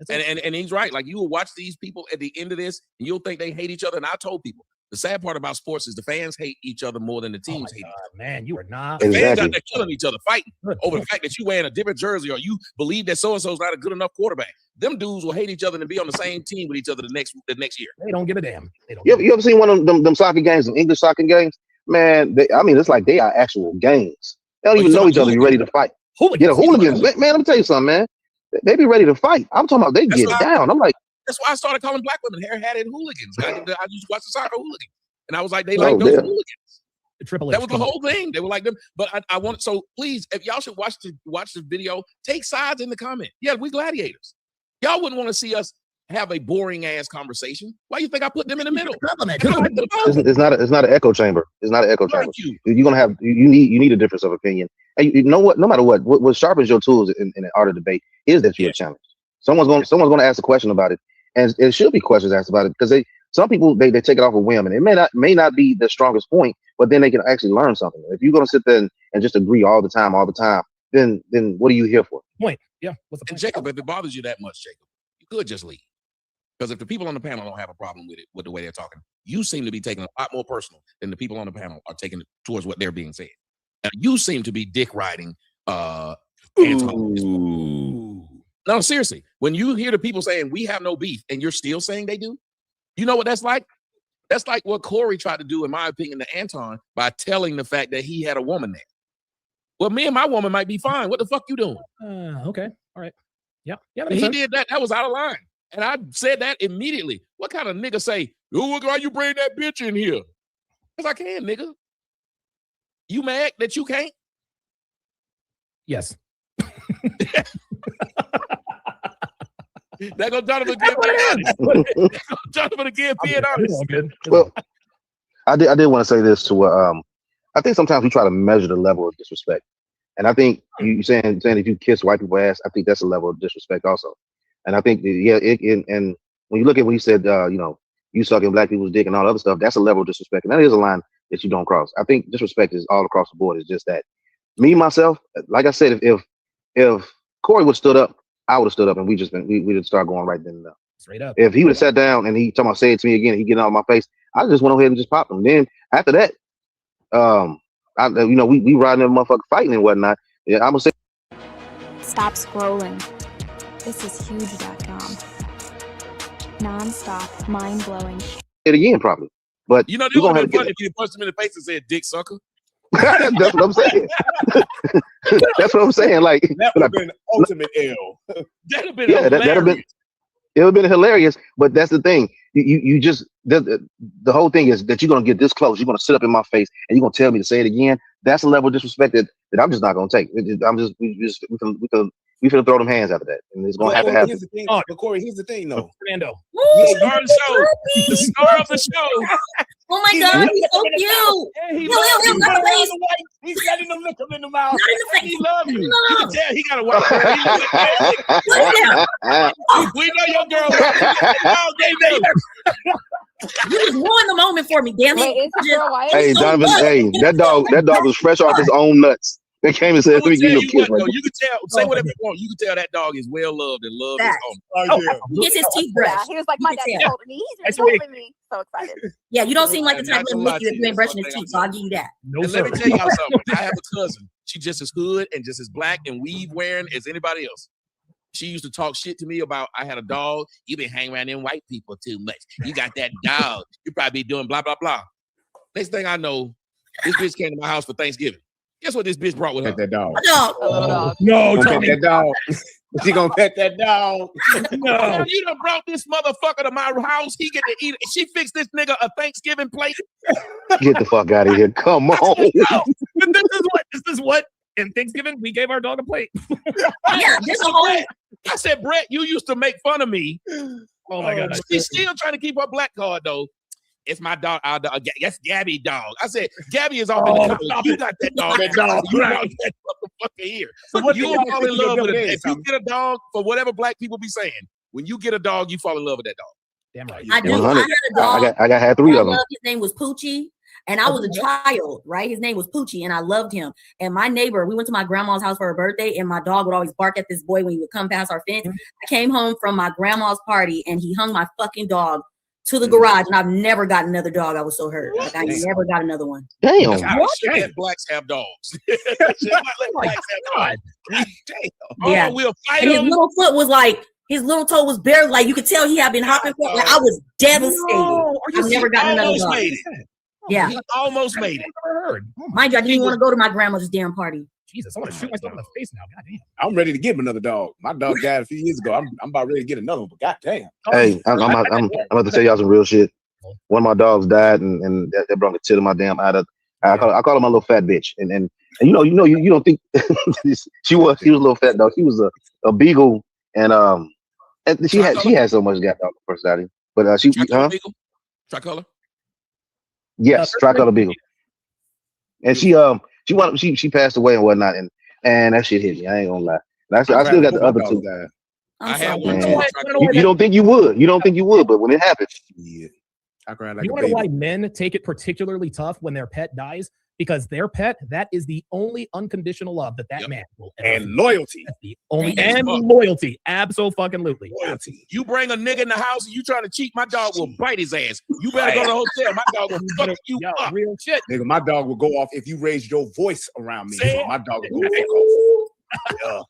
And he's right. Like, you will watch these people at the end of this, and you'll think they hate each other. And I told people, the sad part about sports is the fans hate each other more than the teams hate each other. Man, you are not. The fans out there killing each other, fighting over the fact that you wearing a different jersey or you believe that so-and-so's not a good enough quarterback. Them dudes will hate each other and be on the same team with each other the next year. They don't give a damn. You ever seen one of them soccer games, them English soccer games? Man, it's like they are actual games. They don't even know each other. Be ready to fight. Hooligans. Man, let me tell you something, man. They be ready to fight. I'm talking about they get down. I'm like, that's why I started calling black women hair-hatted hooligans. I used to watch the soccer hooligans, and I was like, they like those hooligans. That was the whole thing. They were like them. But I want, so please, if y'all should watch the video, take sides in the comment. Yeah, we gladiators. Y'all wouldn't want to see us have a boring ass conversation. Why you think I put them in the middle? It's not an echo chamber. It's not an echo chamber. You're gonna have you need a difference of opinion. And you know what? No matter what sharpens your tools in an art of debate is that you're challenged. Someone's gonna ask a question about it, and it should be questions asked about it because some people take it off a whim, and it may not be the strongest point, but then they can actually learn something. If you're gonna sit there and just agree all the time, then what are you here for? Point. Yeah. What's the point? And Jacob, if it bothers you that much, Jacob, you could just leave. Because if the people on the panel don't have a problem with it, with the way they're talking, you seem to be taking a lot more personal than the people on the panel are taking it towards what they're being said. Now, you seem to be dick riding Anton. No, seriously. When you hear the people saying we have no beef and you're still saying they do, you know what that's like? That's like what Corey tried to do, in my opinion, to Anton by telling the fact that he had a woman there. Well, me and my woman might be fine. What the fuck you doing? Okay. All right. Yeah. But he did that. That was out of line. And I said that immediately. What kind of nigga say, oh, why you bring that bitch in here? Because I can, nigga. You mad that you can't? Yes. That goes Jonathan again being honest. Jonathan again being honest. Well, I did want to say this to I think sometimes we try to measure the level of disrespect. And I think you saying if you kiss white people's ass, I think that's a level of disrespect also. And I think and when you look at what he said, you sucking black people's dick and all the other stuff, that's a level of disrespect. And that is a line that you don't cross. I think disrespect is all across the board. It's just that. Me, myself, like I said, if Corey would have stood up, I would have stood up and we'd start going right then and there. Straight up. If he would have sat down and he talking about say it to me again and he getting out of my face, I just went ahead and just popped him. Then after that, we riding that motherfucker fighting and whatnot. Yeah, I'm gonna say stop scrolling. This is huge.com. Non-stop, mind-blowing. It again, probably. But you know, they would have been funny if you punched him in the face and said, "Dick sucker." That's what I'm saying. That's what I'm saying. Like that would have been ultimate L. That'd have been hilarious. It would have been hilarious. But that's the thing. You just the whole thing is that you're gonna get this close. You're gonna sit up in my face and you're gonna tell me to say it again. That's a level of disrespect that I'm just not gonna take. We finna throw them hands after that, and it's gonna have to happen. But Corey, here's the thing, though. Fernando, the star of the show, the star of the show. Oh my God, he's so cute. He's letting them lick him in the mouth. Not in the face. He loves you. You can tell he got a wife. We know your girl. You just ruined the moment for me, damn it. Wait, is his girl white? Hey, Donovan. Hey, that dog was fresh off his own nuts. They came and said, "Let me give you a kiss." Right you can tell. Say whatever you want. You can tell that dog is well loved and loves his owner. He gets his teeth brushed. He was like, my dad's holding me. He's That's holding me. So excited. Yeah, you don't seem like the type Not of gonna lick you if you ain't brushing his teeth, so I'll give you that. No, And let me tell y'all something. I have a cousin. She just as hood and just as black and weave wearing as anybody else. She used to talk shit to me about I had a dog. You been hanging around them white people too much. You got that dog. You probably be doing blah, blah, blah. Next thing I know, this bitch came to my house for Thanksgiving. Guess what this bitch brought with her? Pet that dog. No, Gonna Tony. pet that dog. She gonna pet that dog. No. You done brought this motherfucker to my house. He get to eat it. She fixed this nigga a Thanksgiving plate. Get the fuck out of here! Come on. This is what. In Thanksgiving, we gave our dog a plate. Yeah, just a whole. I said, Brett, you used to make fun of me. Oh my God. She's still trying to keep her black card though. It's my dog. That's Gabby dog. I said, Gabby is off in the college. You got that dog. That dog. You got that motherfucker here. So what You do y'all fall think in of your love with it. days, If you get a dog, for whatever black people be saying, when you get a dog, you fall in love with that dog. Damn right. I do. I 100. had a dog. I had 3 of them. His name was Poochie. And I was a child, right? His name was Poochie, and I loved him. And my neighbor, we went to my grandma's house for her birthday, and my dog would always bark at this boy when he would come past our fence. I came home from my grandma's party, and he hung my fucking dog to the garage, and I've never got another dog. I was so hurt. Like, I never got another one. Damn. Let blacks have dogs. Let blacks have dogs. Damn. Yeah. Oh, we'll fight And his them. little foot was like, his little toe was barely, like, you could tell he had been hopping for, like, I was devastated. I've never got another Almost dog. made it. Yeah. He almost made it. Mind you, I didn't even want to go to my grandmother's damn party. Jesus, I want to shoot myself in the face now. God damn. I'm ready to give him another dog. My dog died a few years ago. I'm about ready to get another one, but goddamn. Hey, I'm about to tell y'all some real shit. One of my dogs died, and that brought a tear to my damn eye. I call her my little fat bitch, and you don't think she was a little fat dog. She was a beagle, and she had so much goddamn personality. But she Tricolor? Yes, tricolor beagle. And she passed away and whatnot, and that shit hit me. I ain't gonna lie. And I still got the other 2. I had one. You don't think you would. You don't think you would, but when it happens, yeah. I cried like You a want to know why baby. men take it particularly tough when their pet dies? Because their pet, that is the only unconditional love that man will ever And feel. loyalty. That's the only and loyalty. Absolutely. Loyalty. You bring a nigga in the house and you trying to cheat, my dog will bite his ass. You better go to the hotel. My dog will fuck you up. Real shit. Nigga, my dog will go off if you raise your voice around me. Say it. My dog will go fuck off. Yeah.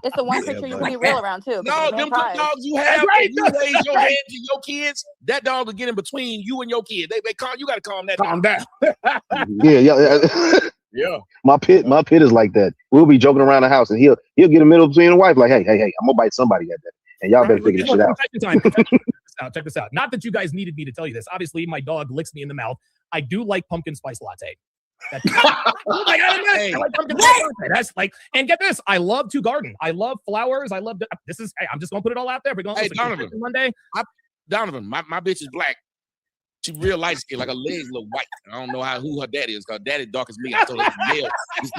It's the one picture you can be real around too. No, them good dogs you have, if you raise your hand to your kids, that dog will get in between you and your kid. They call you gotta calm that Calm down. yeah. Yeah. My pit is like that. We'll be joking around the house, and he'll get in the middle between the wife, like, hey, I'm gonna bite somebody at that, and y'all better figure this shit out. Check this out. Not that you guys needed me to tell you this. Obviously, my dog licks me in the mouth. I do like pumpkin spice latte. I like pumpkin spice latte. That's like, and get this, I love to garden. I love flowers. I love hey, I'm just gonna put it all out there. We're going Donovan, my bitch is black. She real light skin, like her legs look white. I don't know who her daddy is, because daddy dark as me. I told her male. This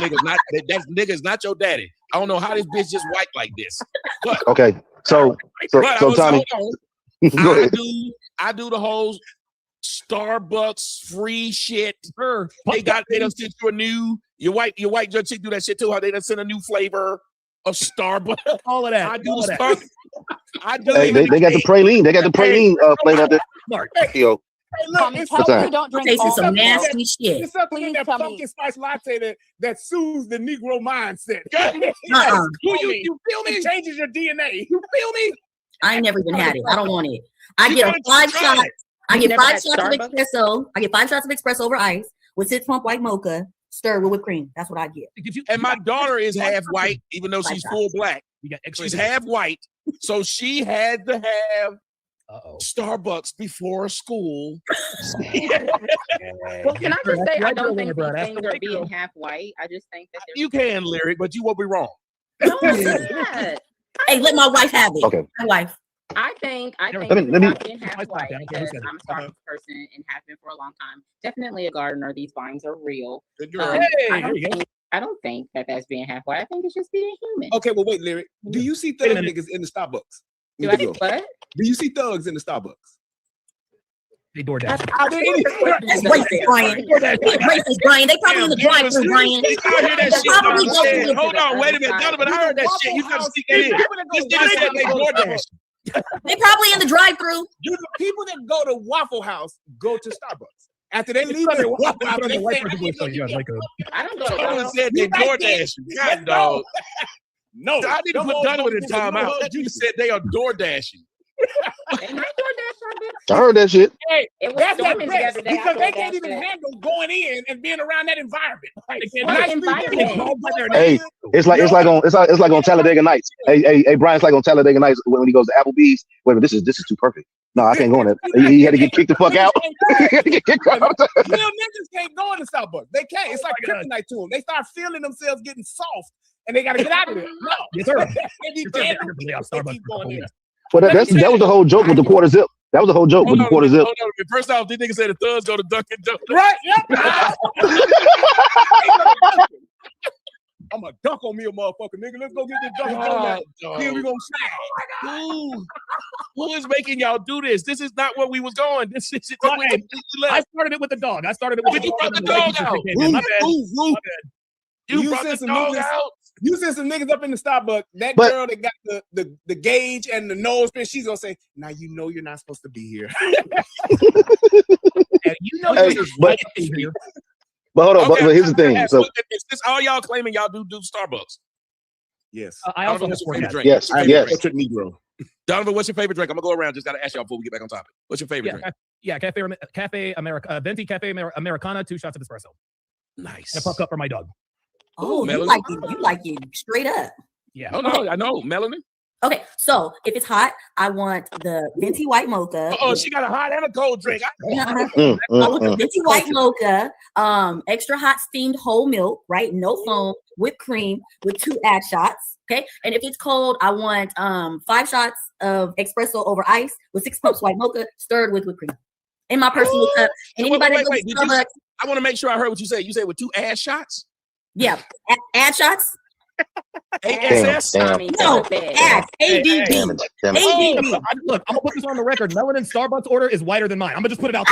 nigga's not your daddy. I don't know how this bitch just white like this. But Okay, so Tommy, go ahead. I do the whole Starbucks free shit. They done sent you a new your white judge chick do that shit too. How they done sent a new flavor of Starbucks. All of that. I do the Starbucks. I do. Hey, they got the praline. They got the praline flavor out there. Yo. Hey, look, it's What's that? Don't drink Tasting all some of it. nasty shit. It's something in Please that tell me. pumpkin spice latte that soothes the Negro mindset. You feel me? It changes your DNA. You feel me? I ain't never even had it. I don't want it. I get 5 shots. I get 5 shots of espresso. I get 5 shots of espresso over ice with 6 pump white mocha stirred with whipped cream. That's what I get. And my daughter is half white, even though she's full black. She's half white, so she had to have Starbucks before school. Well, can I just say I don't think these things are being half white. I just think that You can, Lyric, but you won't be wrong. no, it's not. Hey, let my wife have it. Okay. My wife. I think Let me- it's let me- not being half white because I'm a Starbucks person and have been for a long time. Definitely a gardener. These vines are real. Good girl. I don't think that that's being half white. I think it's just being human. Okay, well, wait, Lyric. Do you see thug niggas in the Starbucks? Do I see what? Do you see thugs in the Starbucks? They DoorDash. That's racist, Brian. Racist, Brian. They probably in the drive-thru, Brian. Hold on, wait a minute, Donovan. I heard that shit. You gotta sneak that in. This nigga said they DoorDash. They probably in the drive-thru. The people that go to Waffle House go to Starbucks. After they leave the Waffle House, they I don't go to Donovan said they DoorDash. God, dog. No, I need to put Donovan in timeout. That you said they are door dashing. I heard that shit. Hey, It was that's that storming press, the other day. because I they thought can't that even shit. handle going in and being around that environment. Like, What environment? Hey, it's like on Talladega Nights. Hey, Brian's like on Talladega Nights when he goes to Applebee's. Wait, but this is too perfect. No, I can't go in there. He had to get kicked the fuck out. He had to get kicked out. Real niggas can't go into Starbucks. They can't. It's like kryptonite to them. They start feeling themselves getting soft, and they got to get out of there. No, Yes, sir. They keep going in. Well, that was the whole joke with the quarter zip. That was the whole joke with the quarter zip. First off, these niggas said the thugs go to Dunkin' Donuts. Right? Yep. I'm gonna dunk on me, a motherfucker, nigga. Let's go get this Dunkin' Donuts. Then we gonna snag. Who is making y'all do this? This is not where we was going. This is I started it with the dog. I started it with you brought the dog out. You brought the dog out. You send some niggas up in the Starbucks. That girl that got the gauge and the nose pin, she's gonna say, "Now you know you're not supposed to be here." And you know Hey, but hold on. But here's the thing. So is this all y'all claiming y'all do Starbucks? Yes. I also what's your have favorite drink? Yes. Negro. Donovan, what's your favorite drink? I'm gonna go around. Just gotta ask y'all before we get back on topic. What's your favorite drink? Yeah, Cafe America, Venti Cafe Americana, 2 shots of espresso. Nice. And a puck up for my dog. Oh, you like it straight up. Yeah. Oh no, I know, Melanie. Okay, so if it's hot, I want the venti white mocha. Oh, she got a hot and a cold drink. I want the venti white mocha, extra hot steamed whole milk, right? No foam, whipped cream with 2 ad shots. Okay, and if it's cold, I want 5 shots of espresso over ice with 6 cups white mocha stirred with whipped cream in my personal cup. And anybody that goes to Starbucks, I want to make sure I heard what you said. You said with 2 ass shots. Yeah, ad shots. ASS? No, ads. ADD. Damn it. Look, I'm gonna put this on the record. Melanin Starbucks order is whiter than mine. I'm gonna just put it out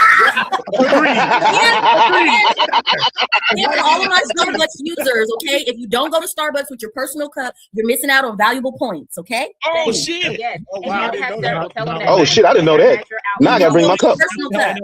And for all of my Starbucks users, okay, if you don't go to Starbucks with your personal cup, you're missing out on valuable points, okay? Oh shit! Yes. Oh, wow, I didn't know that. Oh shit, I didn't know that. Now I gotta bring my cup. Personal cup.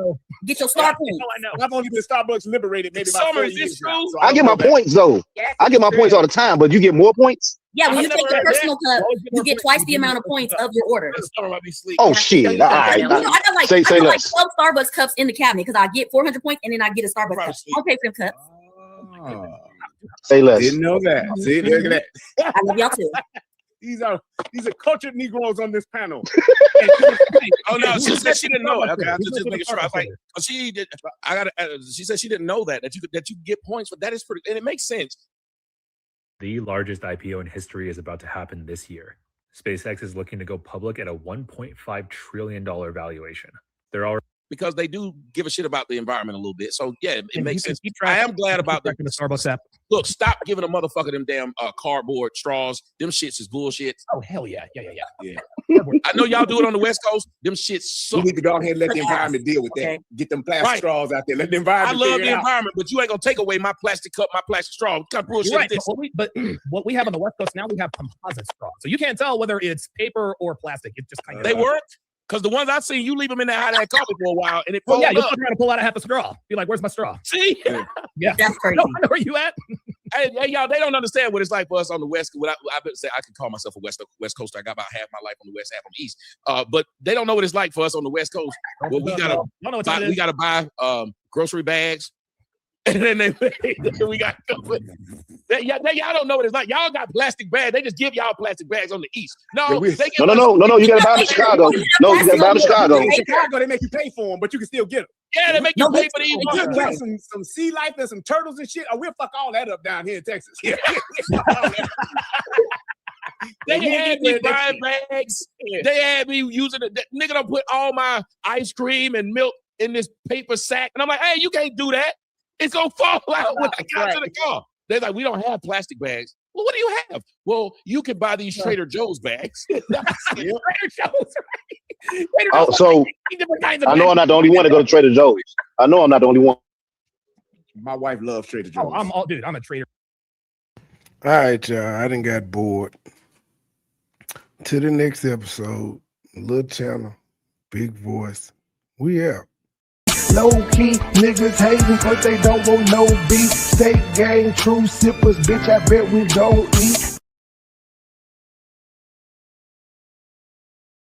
Get your star points. I've only been Starbucks liberated maybe about Summer, 4 is this years true? now, so I get don't my know that. points though. I get my points all the time, but you get more points. Yeah, when I you never take your heard that. personal cup, you get twice the amount of points of your order. Summer might be sleep. Oh shit! All right. You know, I got like, Say I got like less. 12 Starbucks cups in the cabinet because I get 400 points and then I get a Starbucks cup. I don't pay for them cups. Say less. Didn't know that. See, look at that. I love y'all too. These are cultured Negroes on this panel. Oh no, she said she didn't know it. Okay, I'm just making sure. I was like, oh, she did. I got. She said she didn't know that you get points, but that is pretty, and it makes sense. The largest IPO in history is about to happen this year. SpaceX is looking to go public at a $1.5 trillion valuation. They're already Because they do give a shit about the environment a little bit. So yeah, it makes sense. I am glad about the Starbucks app. Look, stop giving a motherfucker them damn cardboard straws. Them shits is bullshit. Oh hell yeah, yeah. I know y'all do it on the West Coast. Them shits suck. We need to go ahead and let the environment deal with that. Get them plastic straws out there. Let the environment. I love figure the it out. environment, but you ain't gonna take away my plastic cup, my plastic straw. What kind of bullshit Right, is this? but what we have on the West Coast now, we have composite straws, so you can't tell whether it's paper or plastic. It just kind of They work. Because the ones I've seen, you leave them in that hot ass coffee for a while, and it well, folds yeah, you're up. trying to pull out a half a straw. Be like, "Where's my straw?" See? Yeah, that's crazy. No, I know where you at. Hey, y'all, they don't understand what it's like for us on the West. I better say I can call myself a West Coaster. I got about half my life on the West, half on the East. But they don't know what it's like for us on the West Coast. Well, we gotta buy grocery bags, and then we got. Y'all don't know what it's like. Y'all got plastic bags. They just give y'all plastic bags on the East. No. No. You gotta buy them in Chicago. No, you gotta buy them in Chicago. In Chicago, they make you pay for them, but you can still get them. Yeah, they make you pay for these. You get some sea life and some turtles and shit. Oh, we'll fuck all that up down here in Texas. Yeah. They had me buying bags. They had me using it. Nigga don't put all my ice cream and milk in this paper sack. And I'm like, hey, you can't do that. It's gonna fall out when I get to the car. They're like, we don't have plastic bags. Well, what do you have? Well, you can buy these Trader Joe's bags. Trader Joe's, right? Oh, so I know I'm not the only one to go to Trader Joe's. I know I'm not the only one. My wife loves Trader Joe's. Oh, I'm a trader. All right, y'all. I done got bored. To the next episode, little channel, big voice. We out. Low key niggas hating, but they don't want no beef. Steak gang, true sippers, bitch. I bet we don't eat.